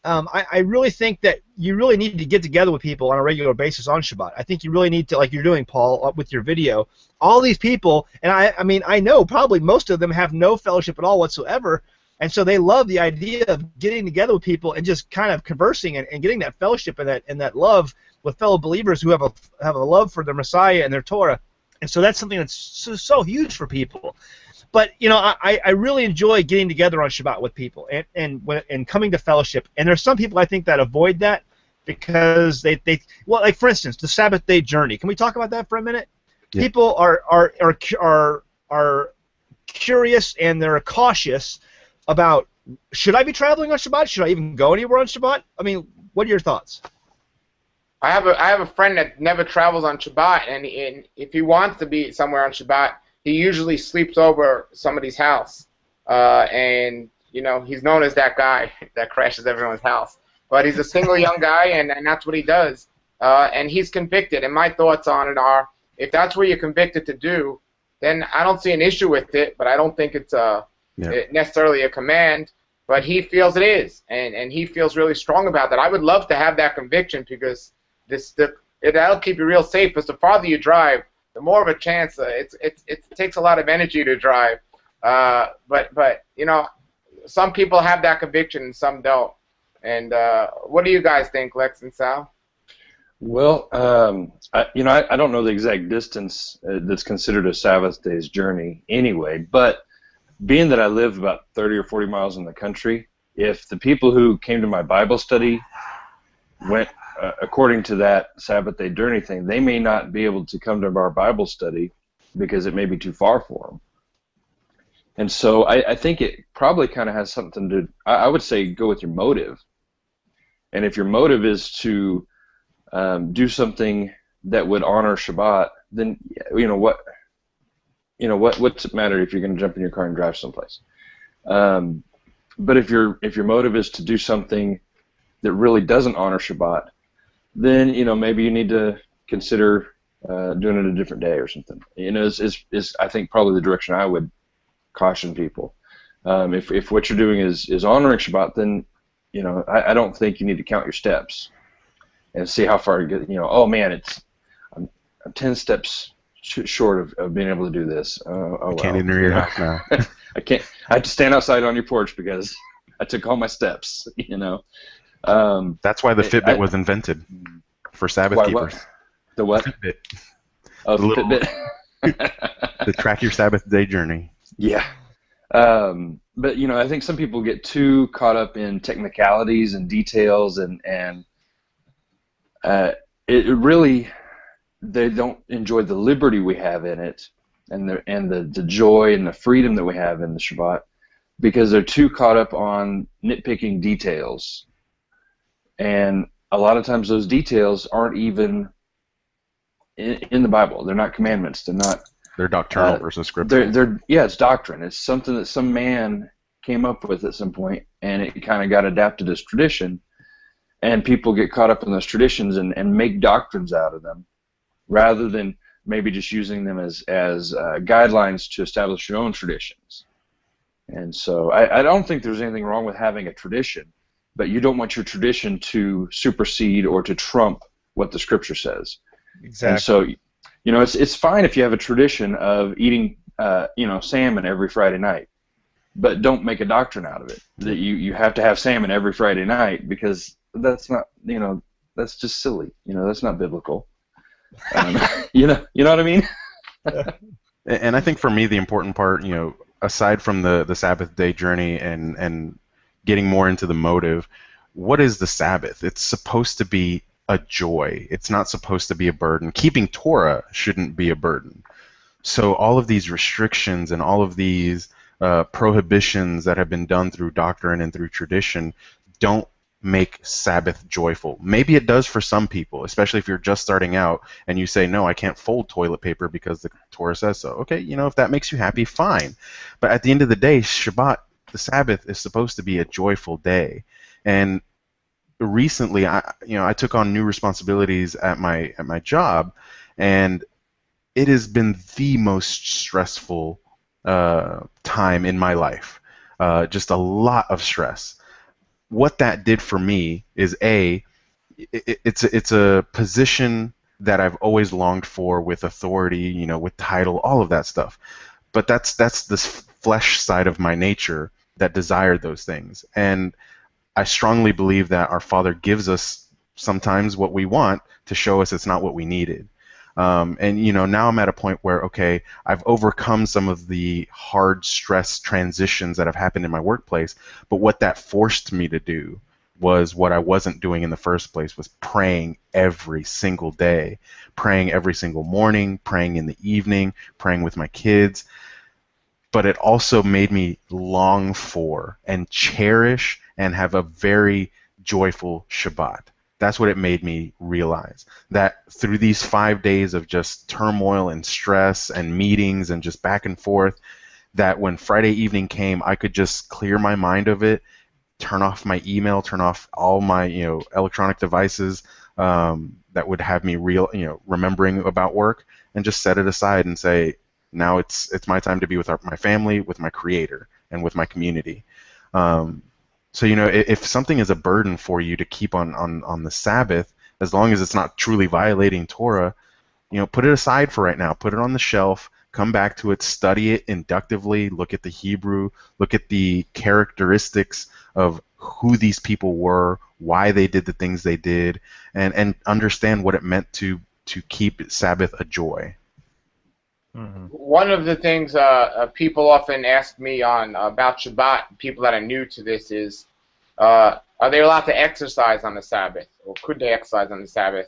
I really think that you really need to get together with people on a regular basis on Shabbat. I think you really need to, like you're doing, Paul, with your video. All these people, and I mean, I know probably most of them have no fellowship at all whatsoever. And so they love the idea of getting together with people and just kind of conversing and getting that fellowship and that love with fellow believers who have a love for their Messiah and their Torah. And so that's something that's so huge for people. But I really enjoy getting together on Shabbat with people and coming to fellowship. And there's some people I think that avoid that because they like for instance the Sabbath day journey. Can we talk about that for a minute? Yeah. People are curious and they're cautious about, should I be traveling on Shabbat? Should I even go anywhere on Shabbat? I mean, what are your thoughts? I have a friend that never travels on Shabbat, and if he wants to be somewhere on Shabbat, he usually sleeps over somebody's house, and he's known as that guy that crashes everyone's house. But he's a single young guy, and that's what he does, and he's convicted. And my thoughts on it are, if that's what you're convicted to do, then I don't see an issue with it, but I don't think it's necessarily a command. But he feels it is, and he feels really strong about that. I would love to have that conviction because that'll keep you real safe. Because the farther you drive, the more of a chance. It takes a lot of energy to drive. But some people have that conviction and some don't. And what do you guys think, Lex and Sal? Well, I don't know the exact distance that's considered a Sabbath day's journey anyway, but being that I live about 30 or 40 miles in the country, if the people who came to my Bible study went according to that Sabbath day journey thing, they may not be able to come to our Bible study because it may be too far for them. And so I think it probably kind of has something to, I would say go with your motive. And if your motive is to do something that would honor Shabbat, then what's it matter if you're going to jump in your car and drive someplace? But if your motive is to do something that really doesn't honor Shabbat, then maybe you need to consider doing it a different day or something. Is I think probably the direction I would caution people. If what you're doing is honoring Shabbat, then I don't think you need to count your steps and see how far you get. Oh man, I'm 10 steps short of being able to do this. I can't enter your house now. I can't. I have to stand outside on your porch because I took all my steps. That's why the Fitbit was invented for Sabbath keepers. What? The what? Fitbit. Oh, the Fitbit. To track your Sabbath day journey. Yeah. But I think some people get too caught up in technicalities and details, and it really, they don't enjoy the liberty we have in it, and the joy and the freedom that we have in the Shabbat, because they're too caught up on nitpicking details. And a lot of times those details aren't even in the Bible. They're not commandments. They're doctrinal versus scriptural. It's doctrine. It's something that some man came up with at some point, and it kind of got adapted as tradition. And people get caught up in those traditions and make doctrines out of them, rather than maybe just using them as guidelines to establish your own traditions. And so I don't think there's anything wrong with having a tradition, but you don't want your tradition to supersede or to trump what the Scripture says. Exactly. And so, it's fine if you have a tradition of eating, salmon every Friday night, but don't make a doctrine out of it that you have to have salmon every Friday night, because that's not, that's just silly. That's not biblical. You know what I mean? And I think for me the important part, aside from the Sabbath day journey and getting more into the motive, what is the Sabbath? It's supposed to be a joy. It's not supposed to be a burden. Keeping Torah shouldn't be a burden. So all of these restrictions and all of these prohibitions that have been done through doctrine and through tradition don't make Sabbath joyful. Maybe it does for some people, especially if you're just starting out and you say, no, I can't fold toilet paper because the Torah says so. Okay, if that makes you happy, fine. But at the end of the day, Shabbat, the Sabbath, is supposed to be a joyful day. And recently, I took on new responsibilities at my job, and it has been the most stressful time in my life. Just a lot of stress. What that did for me is it's a position that I've always longed for, with authority, with title, all of that stuff. But that's this flesh side of my nature that desired those things. And I strongly believe that our Father gives us sometimes what we want to show us it's not what we needed. And now I'm at a point where, okay, I've overcome some of the hard stress transitions that have happened in my workplace, but what that forced me to do was what I wasn't doing in the first place, was praying every single day, praying every single morning, praying in the evening, praying with my kids. But it also made me long for and cherish and have a very joyful Shabbat. That's what it made me realize, that through these 5 days of just turmoil and stress and meetings and just back and forth, that when Friday evening came, I could just clear my mind of it, turn off my email, turn off all my electronic devices that would have me remembering about work, and just set it aside and say, now it's my time to be with my family, with my Creator, and with my community. So if something is a burden for you to keep on the Sabbath, as long as it's not truly violating Torah, put it aside for right now. Put it on the shelf. Come back to it. Study it inductively. Look at the Hebrew. Look at the characteristics of who these people were, why they did the things they did, and understand what it meant to keep Sabbath a joy. Mm-hmm. One of the things people often ask me about Shabbat, people that are new to this, is are they allowed to exercise on the Sabbath, or could they exercise on the Sabbath?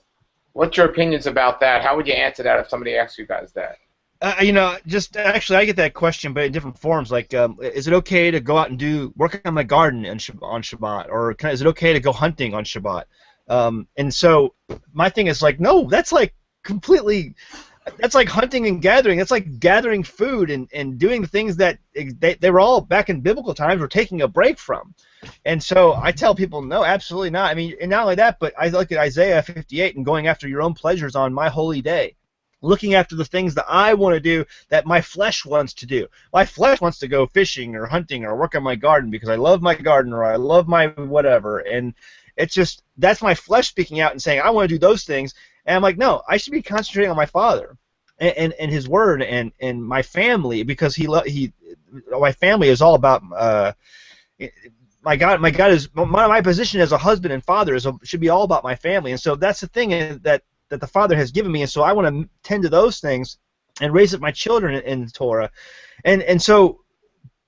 What's your opinions about that? How would you answer that if somebody asked you guys that? Just actually, I get that question, but in different forms. Like, is it okay to go out and work on my garden on Shabbat, or is it okay to go hunting on Shabbat? And so my thing is like, no, that's like completely. That's like hunting and gathering. That's like gathering food and doing the things that they were all back in biblical times were taking a break from. And so I tell people, no, absolutely not. I mean, and not only that, but I look at Isaiah 58 and going after your own pleasures on my holy day, looking after the things that I want to do, that my flesh wants to do. My flesh wants to go fishing or hunting or work on my garden because I love my garden or I love my whatever. And it's just, that's my flesh speaking out and saying, I want to do those things. And I'm like, no, I should be concentrating on my Father and His Word and my family, because my family is all about my God is my position as a husband and father should be all about my family, and so that's the thing that the Father has given me, and so I want to tend to those things and raise up my children in Torah, and so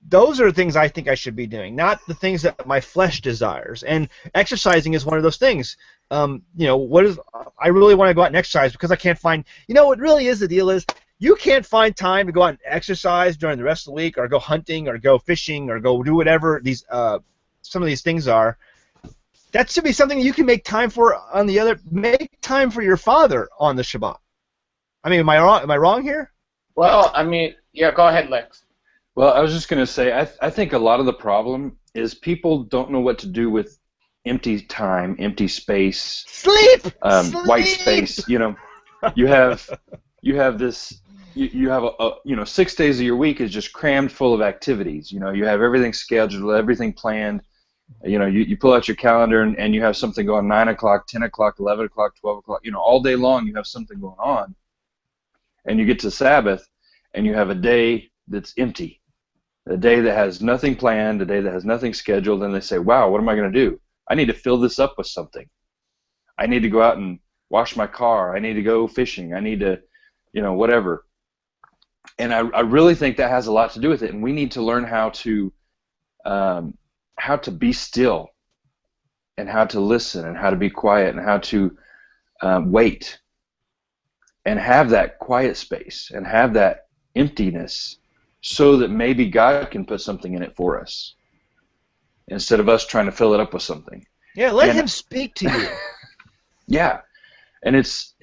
those are the things I think I should be doing, not the things that my flesh desires. And exercising is one of those things. I really want to go out and exercise because I can't find. What really is the deal is you can't find time to go out and exercise during the rest of the week, or go hunting, or go fishing, or go do whatever these some of these things are. That should be something you can make time for on the other. Make time for your Father on the Shabbat. I mean, am I wrong here? Well, I mean, yeah. Go ahead, Lex. Well, I was just going to say, I think a lot of the problem is people don't know what to do with empty time, empty space, sleep. White space. You have this. You have 6 days of your week is just crammed full of activities. You have everything scheduled, everything planned. You pull out your calendar and you have something going 9 o'clock, 10 o'clock, 11 o'clock, 12 o'clock. All day long you have something going on. And you get to Sabbath and you have a day that's empty, a day that has nothing planned, a day that has nothing scheduled, and they say, wow, what am I going to do? I need to fill this up with something. I need to go out and wash my car. I need to go fishing. I need to, whatever. And I really think that has a lot to do with it, and we need to learn how to be still, and how to listen, and how to be quiet, and how to wait, and have that quiet space, and have that emptiness, so that maybe God can put something in it for us, instead of us trying to fill it up with something. Yeah, let Him speak to you. Yeah, and it's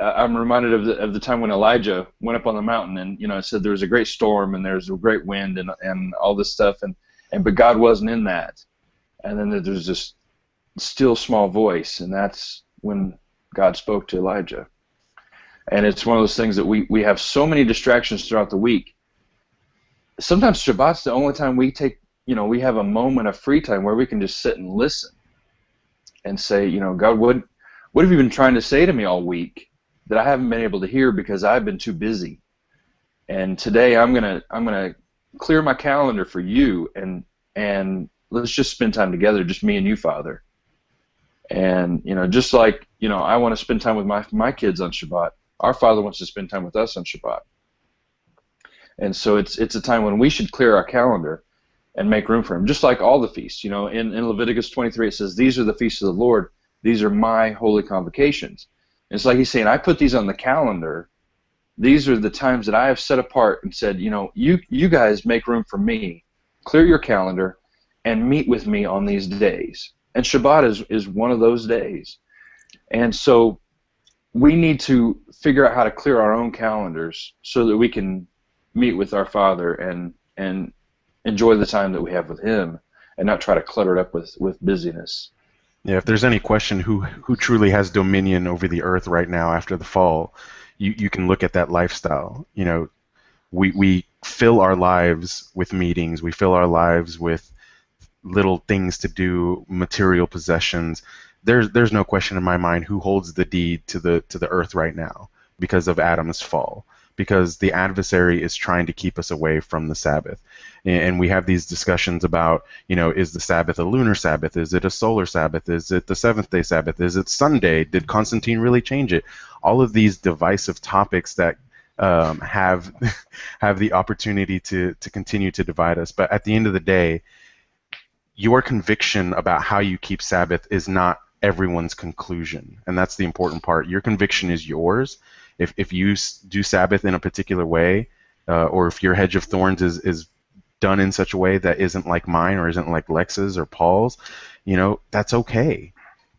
I'm reminded of the time when Elijah went up on the mountain, and it said there was a great storm and there was a great wind and all this stuff, but God wasn't in that. and then there's this still small voice, and that's when God spoke to Elijah. And it's one of those things that we have so many distractions throughout the week. Sometimes Shabbat's the only time we take, we have a moment of free time where we can just sit and listen and say, God, what have you been trying to say to me all week that I haven't been able to hear because I've been too busy? And today I'm gonna clear my calendar for you, and let's just spend time together, just me and you, Father. And just like I want to spend time with my kids on Shabbat, our Father wants to spend time with us on Shabbat. And so it's a time when we should clear our calendar and make room for Him, just like all the feasts. In Leviticus 23 it says, "These are the feasts of the Lord; these are my holy convocations." And it's like He's saying, I put these on the calendar. These are the times that I have set apart and said, you guys make room for me. Clear your calendar and meet with me on these days. And Shabbat is one of those days. And so we need to figure out how to clear our own calendars so that we can meet with our Father and enjoy the time that we have with Him and not try to clutter it up with busyness. Yeah, if there's any question who truly has dominion over the earth right now after the fall, you can look at that lifestyle. We fill our lives with meetings. We fill our lives with little things to do, material possessions. There's no question in my mind who holds the deed to the earth right now because of Adam's fall, because the adversary is trying to keep us away from the Sabbath. And we have these discussions about, is the Sabbath a lunar Sabbath? Is it a solar Sabbath? Is it the seventh-day Sabbath? Is it Sunday? Did Constantine really change it? All of these divisive topics that have the opportunity to continue to divide us. But at the end of the day, your conviction about how you keep Sabbath is not everyone's conclusion, and that's the important part. Your conviction is yours. If you do Sabbath in a particular way, or if your hedge of thorns is done in such a way that isn't like mine or isn't like Lex's or Paul's, that's okay.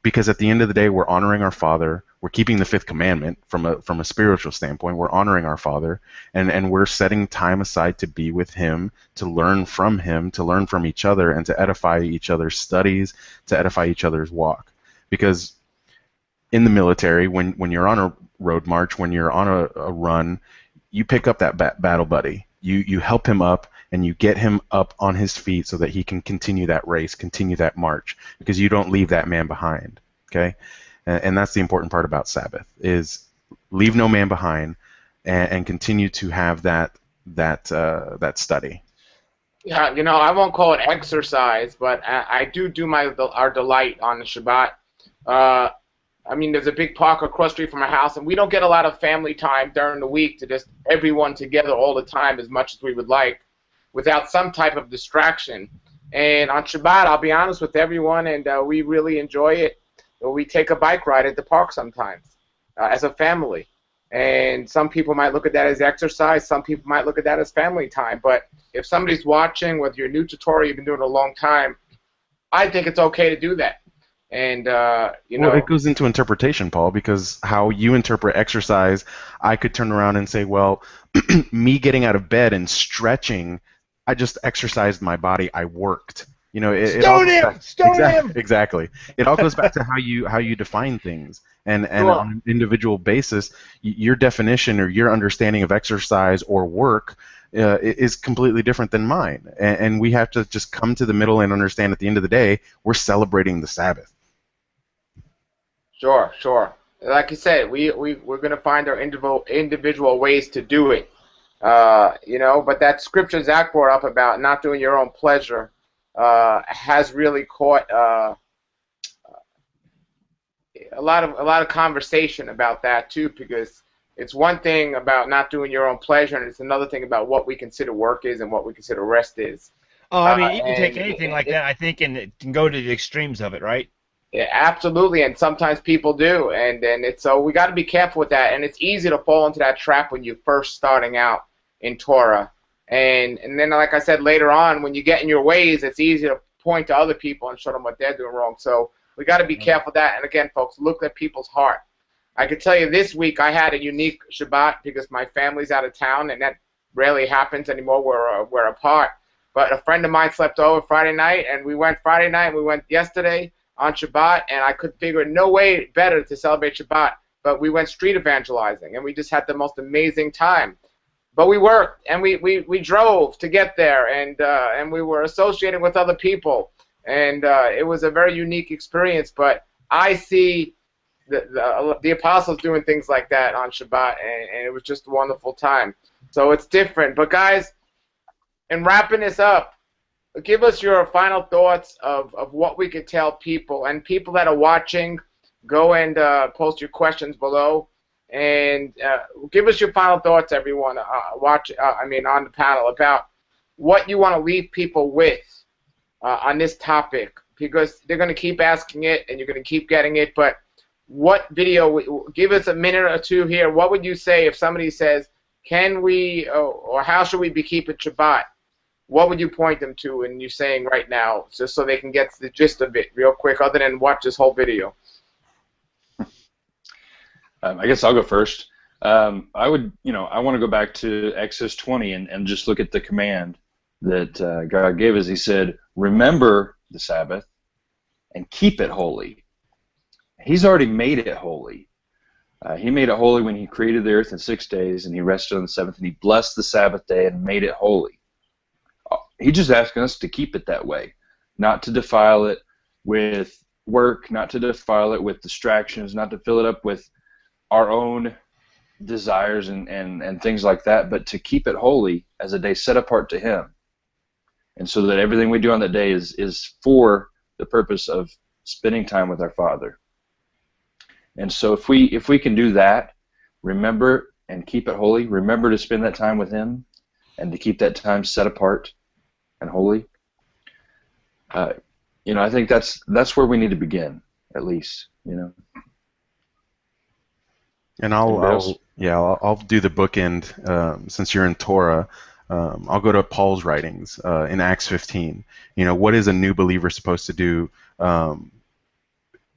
Because at the end of the day, we're honoring our Father. We're keeping the fifth commandment from a spiritual standpoint. We're honoring our Father, and we're setting time aside to be with Him, to learn from Him, to learn from each other, and to edify each other's studies, to edify each other's walk. Because in the military, when you're on a road march, when you're on a run, you pick up that battle buddy. You help him up, and you get him up on his feet so that he can continue that race, continue that march, because you don't leave that man behind. Okay, and that's the important part about Sabbath, is leave no man behind, and continue to have that study. Yeah, I won't call it exercise, but I do our delight on the Shabbat. There's a big park across the street from our house, and we don't get a lot of family time during the week to just everyone together all the time as much as we would like, without some type of distraction. And on Shabbat, I'll be honest with everyone, and we really enjoy it. We take a bike ride at the park sometimes as a family. And some people might look at that as exercise. Some people might look at that as family time. But if somebody's watching, whether you're new to Torah, you've been doing it a long time, I think it's okay to do that. And, Well, it goes into interpretation, Paul, because how you interpret exercise, I could turn around and say, well, me getting out of bed and stretching, I just exercised my body. I worked. Stone him! Exactly. It all goes back to how you define things, and Sure. on an individual basis, your definition or your understanding of exercise or work is completely different than mine, and we have to just come to the middle and understand. At the end of the day, we're celebrating the Sabbath. Sure. Like you said, we're going to find our individual ways to do it. But that scripture Zach brought up about not doing your own pleasure has really caught a lot of conversation about that too, because it's one thing about not doing your own pleasure, and it's another thing about what we consider work is and what we consider rest is. Oh, you can take anything like that, I think, and it can go to the extremes of it, right? Yeah, absolutely, and sometimes people do, and so we got to be careful with that, and it's easy to fall into that trap when you're first starting out in Torah, and then like I said later on, when you get in your ways, it's easy to point to other people and show them what they're doing wrong. So we got to be careful of that, and again, folks, look at people's heart. I could tell you this week I had a unique Shabbat because my family's out of town, and that rarely happens anymore. We're apart. But a friend of mine slept over Friday night, and we went Friday night, and we went yesterday on Shabbat, and I could figure no way better to celebrate Shabbat. But we went street evangelizing, and we just had the most amazing time. But we worked, and we drove to get there, and we were associated with other people, and it was a very unique experience. But I see the apostles doing things like that on Shabbat, and it was just a wonderful time. So it's different. But guys, in wrapping this up, give us your final thoughts of what we could tell people, and people that are watching, go and post your questions below, and give us your final thoughts, everyone on the panel, about what you want to leave people with on this topic, because they're going to keep asking it, and you're going to keep getting it. But what video? Give us a minute or two here. What would you say if somebody says, "Can we or how should we be keeping Shabbat?" What would you point them to, and you're saying right now, just so they can get the gist of it real quick, other than watch this whole video? I guess I'll go first. I want to go back to Exodus 20 and just look at the command that God gave us. He said, remember the Sabbath and keep it holy. He's already made it holy. He made it holy when he created the earth in 6 days, and he rested on the seventh, and he blessed the Sabbath day and made it holy. He's just asking us to keep it that way, not to defile it with work, not to defile it with distractions, not to fill it up with our own desires and things like that, but to keep it holy as a day set apart to him. And so that everything we do on that day is for the purpose of spending time with our Father. And so if we can do that, remember and keep it holy, remember to spend that time with him and to keep that time set apart and holy, I think that's where we need to begin, at least, And I'll do the bookend since you're in Torah. I'll go to Paul's writings in Acts 15. What is a new believer supposed to do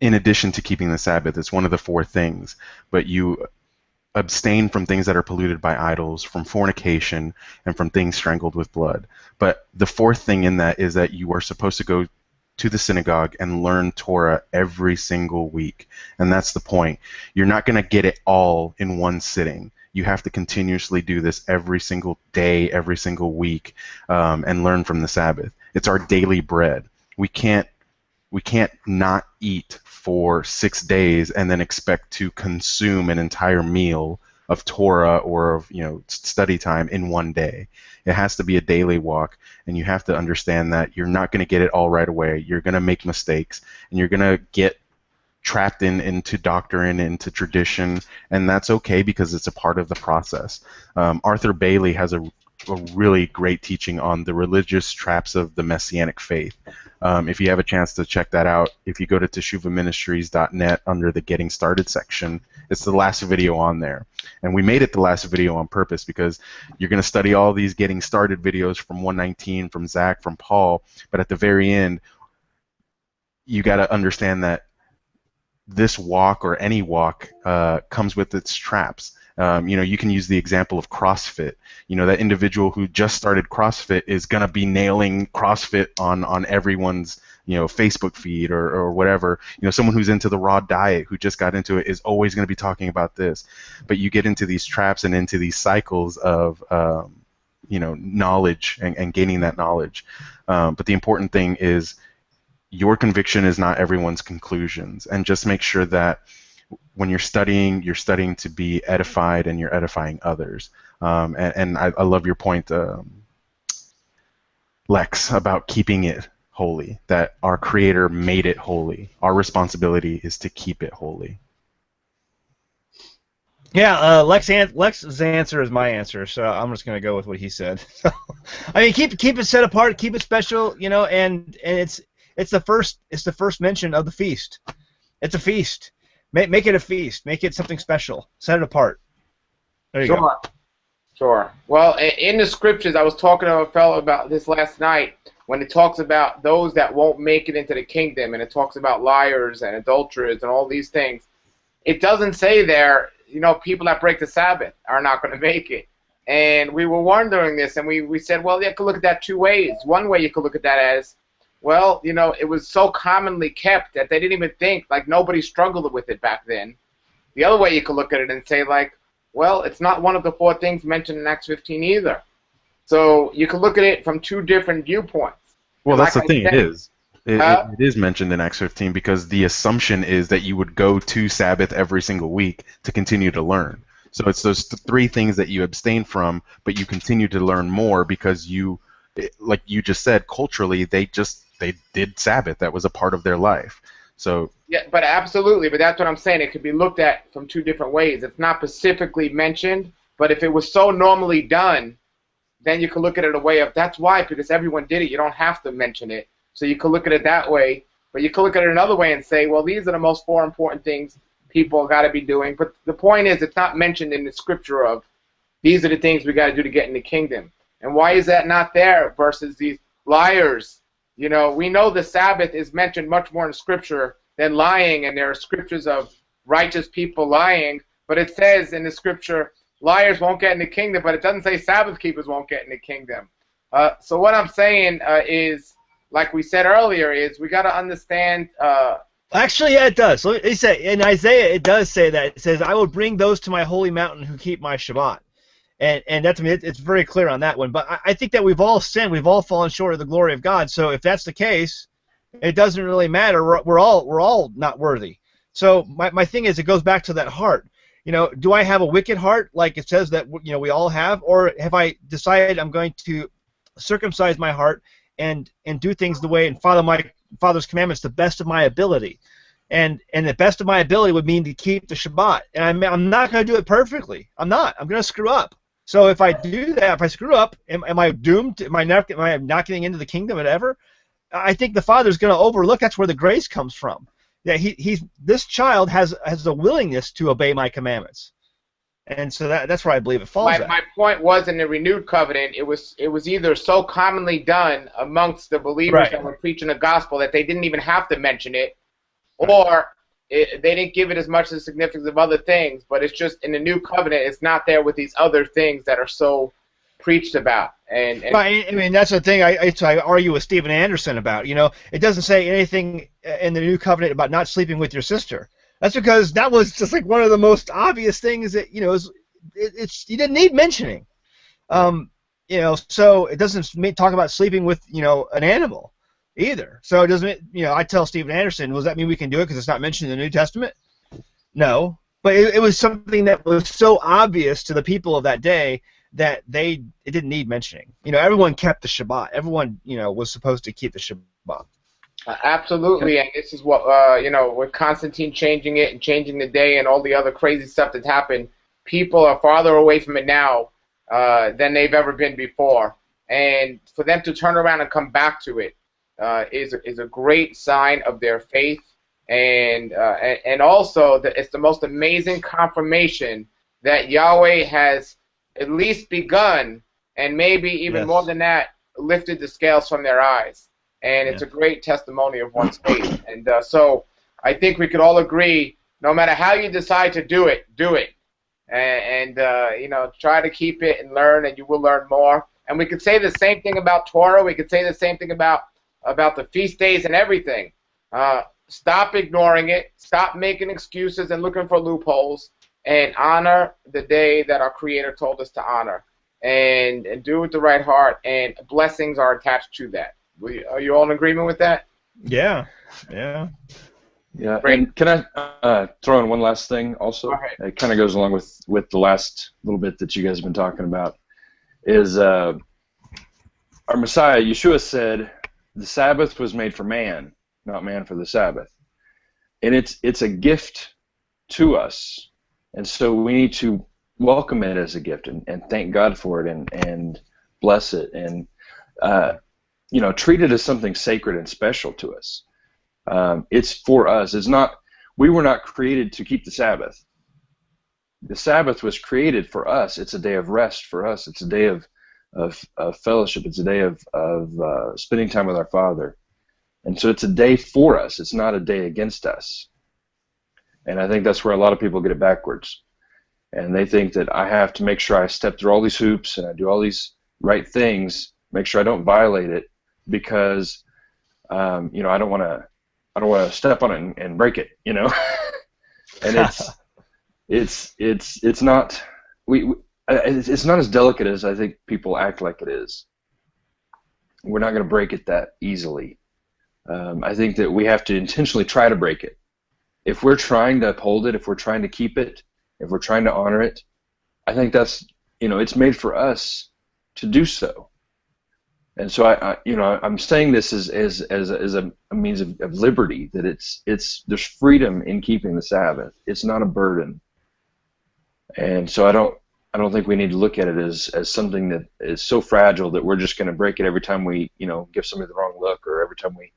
in addition to keeping the Sabbath? It's one of the 4 things. But you abstain from things that are polluted by idols, from fornication, and from things strangled with blood. But the 4th thing in that is that you are supposed to go to the synagogue and learn Torah every single week. And that's the point. You're not going to get it all in one sitting. You have to continuously do this every single day, every single week, and learn from the Sabbath. It's our daily bread. We can't not eat for 6 days and then expect to consume an entire meal of Torah or of study time in one day. It has to be a daily walk, and you have to understand that you're not going to get it all right away. You're going to make mistakes, and you're going to get trapped into doctrine, into tradition, and that's okay because it's a part of the process. Arthur Bailey has a really great teaching on the religious traps of the Messianic faith. If you have a chance to check that out, if you go to teshuvaministries.net under the Getting Started section, it's the last video on there. And we made it the last video on purpose because you're going to study all these Getting Started videos from 119, from Zach, from Paul, but at the very end, you got to understand that this walk or any walk comes with its traps. You can use the example of CrossFit. That individual who just started CrossFit is going to be nailing CrossFit on everyone's Facebook feed or whatever. Someone who's into the raw diet who just got into it is always going to be talking about this. But you get into these traps and into these cycles of knowledge and gaining that knowledge. But the important thing is your conviction is not everyone's conclusions, and just make sure that when you're studying to be edified and you're edifying others. And I love your point, Lex, about keeping it holy, that our Creator made it holy. Our responsibility is to keep it holy. Yeah, Lex's answer is my answer, so I'm just going to go with what he said. I mean, keep it set apart, keep it special, and it's the first mention of the feast. It's a feast. Make it a feast. Make it something special. Set it apart. There you go. Sure. Well, in the scriptures, I was talking to a fellow about this last night when it talks about those that won't make it into the kingdom, and it talks about liars and adulterers and all these things. It doesn't say there, people that break the Sabbath are not going to make it. And we were wondering this, and we said, well, you could look at that two ways. One way you could look at that as, well, you know, it was so commonly kept that they didn't even think, like nobody struggled with it back then. The other way you could look at it and say, like, well, it's not one of the four things mentioned in Acts 15 either. So you could look at it from two different viewpoints. Well, that's like the thing. said, It is. It is mentioned in Acts 15 because the assumption is that you would go to Sabbath every single week to continue to learn. So it's those three things that you abstain from, but you continue to learn more because you, like you just said, culturally they did Sabbath. That was a part of their life. So yeah, but absolutely. But that's what I'm saying. It could be looked at from two different ways. It's not specifically mentioned, but if it was so normally done, then you could look at it a way of that's why, because everyone did it. You don't have to mention it. So you could look at it that way. But you could look at it another way and say, well, these are the most four important things people got to be doing. But the point is, it's not mentioned in the scripture of these are the things we got to do to get in the kingdom. And why is that not there versus these liars? You know, we know the Sabbath is mentioned much more in scripture than lying, and there are scriptures of righteous people lying. But it says in the scripture, liars won't get in the kingdom, but it doesn't say Sabbath keepers won't get in the kingdom. So what I'm saying is, like we said earlier, is we got to understand. Actually, yeah, it does. Let me say in Isaiah, it does say that. It says, "I will bring those to my holy mountain who keep my Shabbat," and that's, I mean, it's very clear on that one. But I think that we've all sinned, we've all fallen short of the glory of God. So if that's the case, it doesn't really matter. We're all not worthy. So my thing is, it goes back to that heart. You know, do I have a wicked heart, like it says that we all have, or have I decided I'm going to circumcise my heart and do things the way and follow my Father's commandments the best of my ability, and the best of my ability would mean to keep the Shabbat, and I'm not going to do it perfectly. I'm not. I'm going to screw up. So if I do that, if I screw up, am I doomed? Am I not getting into the kingdom ever? I think the Father's going to overlook. That's where the grace comes from. Yeah, this child has the willingness to obey my commandments, and so that's where I believe it falls. My point was, in the renewed covenant, it was either so commonly done amongst the believers that were preaching the gospel that they didn't even have to mention it, or they didn't give it as much of significance of other things. But it's just in the new covenant, it's not there with these other things that are so preached about. And I mean, that's the thing I argue with Stephen Anderson about. You know, it doesn't say anything in the new covenant about not sleeping with your sister. That's because that was just like one of the most obvious things that, you didn't need mentioning. So it doesn't talk about sleeping with, an animal either. So it doesn't, I tell Stephen Anderson, does that mean we can do it because it's not mentioned in the New Testament? No. But it was something that was so obvious to the people of that day that it didn't need mentioning. Everyone kept the Shabbat. Everyone, was supposed to keep the Shabbat. Absolutely, and this is what, with Constantine changing it and changing the day and all the other crazy stuff that's happened, people are farther away from it now than they've ever been before. And for them to turn around and come back to it is a great sign of their faith. And also, it's the most amazing confirmation that Yahweh has at least begun, and maybe even more than that, lifted the scales from their eyes. And it's a great testimony of one's faith. And so I think we could all agree, no matter how you decide to do it, do it. And try to keep it and learn, and you will learn more. And we could say the same thing about Torah. We could say the same thing about the feast days and everything. Stop ignoring it. Stop making excuses and looking for loopholes. And honor the day that our Creator told us to honor. And do it with the right heart. And blessings are attached to that. Are you all in agreement with that? Yeah. Great. And can I throw in one last thing also? It kind of goes along with the last little bit that you guys have been talking about. Is our Messiah, Yeshua, said the Sabbath was made for man, not man for the Sabbath. And it's a gift to us. And so we need to welcome it as a gift and thank God for it and bless it and treat it as something sacred and special to us. It's for us. We were not created to keep the Sabbath. The Sabbath was created for us. It's a day of rest for us. It's a day of fellowship. It's a day of spending time with our Father. And so it's a day for us. It's not a day against us. And I think that's where a lot of people get it backwards. and they think that I have to make sure I step through all these hoops and I do all these right things, make sure I don't violate it, because I don't want to step on it and break it, and it's not it's not as delicate as I think people act like it is. We're not going to break it that easily. I think that we have to intentionally try to break it. If we're trying to uphold it, if we're trying to keep it, if we're trying to honor it, I think that's, it's made for us to do so. And so I'm saying this as a means of liberty, that there's freedom in keeping the Sabbath. It's not a burden. And so I don't think we need to look at it as something that is so fragile that we're just going to break it every time we, give somebody the wrong look, or every time we,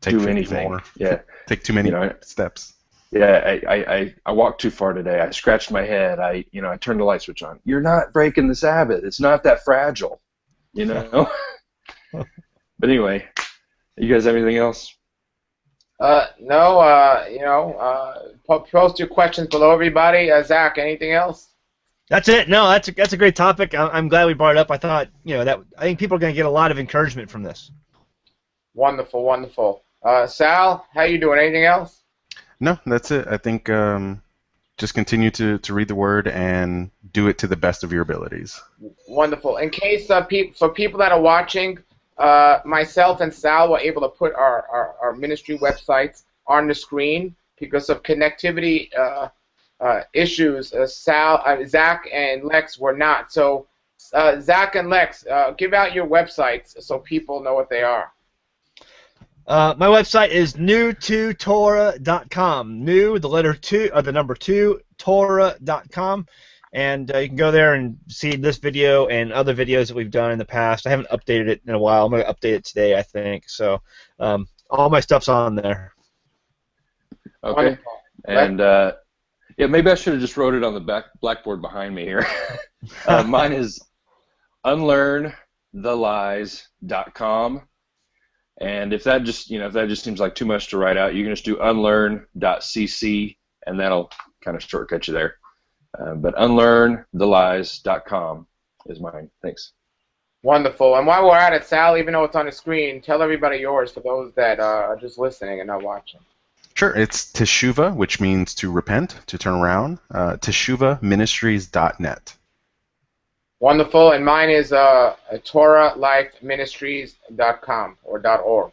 Take do 50 anything. more. Yeah. Take too many steps. Yeah, I walked too far today. I scratched my head. I turned the light switch on. You're not breaking the Sabbath. It's not that fragile, But anyway, you guys have anything else? No. Post your questions below, everybody. Zach, anything else? That's it. No, that's a great topic. I'm glad we brought it up. I thought, I think people are going to get a lot of encouragement from this. Wonderful, wonderful. Sal, how you doing? Anything else? No, that's it. I think just continue to read the Word and do it to the best of your abilities. Wonderful. In case for people that are watching, myself and Sal were able to put our ministry websites on the screen because of connectivity issues. Zach and Lex were not. So, Zach and Lex, give out your websites so people know what they are. My website is new2torah.com. New, the letter 2, or the number 2, Torah.com. And you can go there and see this video and other videos that we've done in the past. I haven't updated it in a while. I'm going to update it today, I think. So all my stuff's on there. Okay. Wonderful. And maybe I should have just wrote it on the blackboard behind me here. Mine is unlearnthelies.com. And if that just seems like too much to write out, you can just do unlearn.cc, and that'll kind of shortcut you there. But unlearnthelies.com is mine. Thanks. Wonderful. And while we're at it, Sal, even though it's on the screen, tell everybody yours for those that are just listening and not watching. Sure. It's Teshuva, which means to repent, to turn around. TeshuvaMinistries.net. Wonderful, and mine is TorahLifeMinistries.com or .org.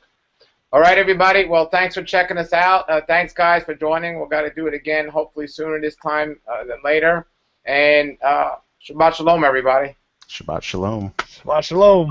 All right, everybody. Well, thanks for checking us out. Thanks, guys, for joining. We've got to do it again, hopefully sooner this time than later. And Shabbat Shalom, everybody. Shabbat Shalom. Shabbat Shalom.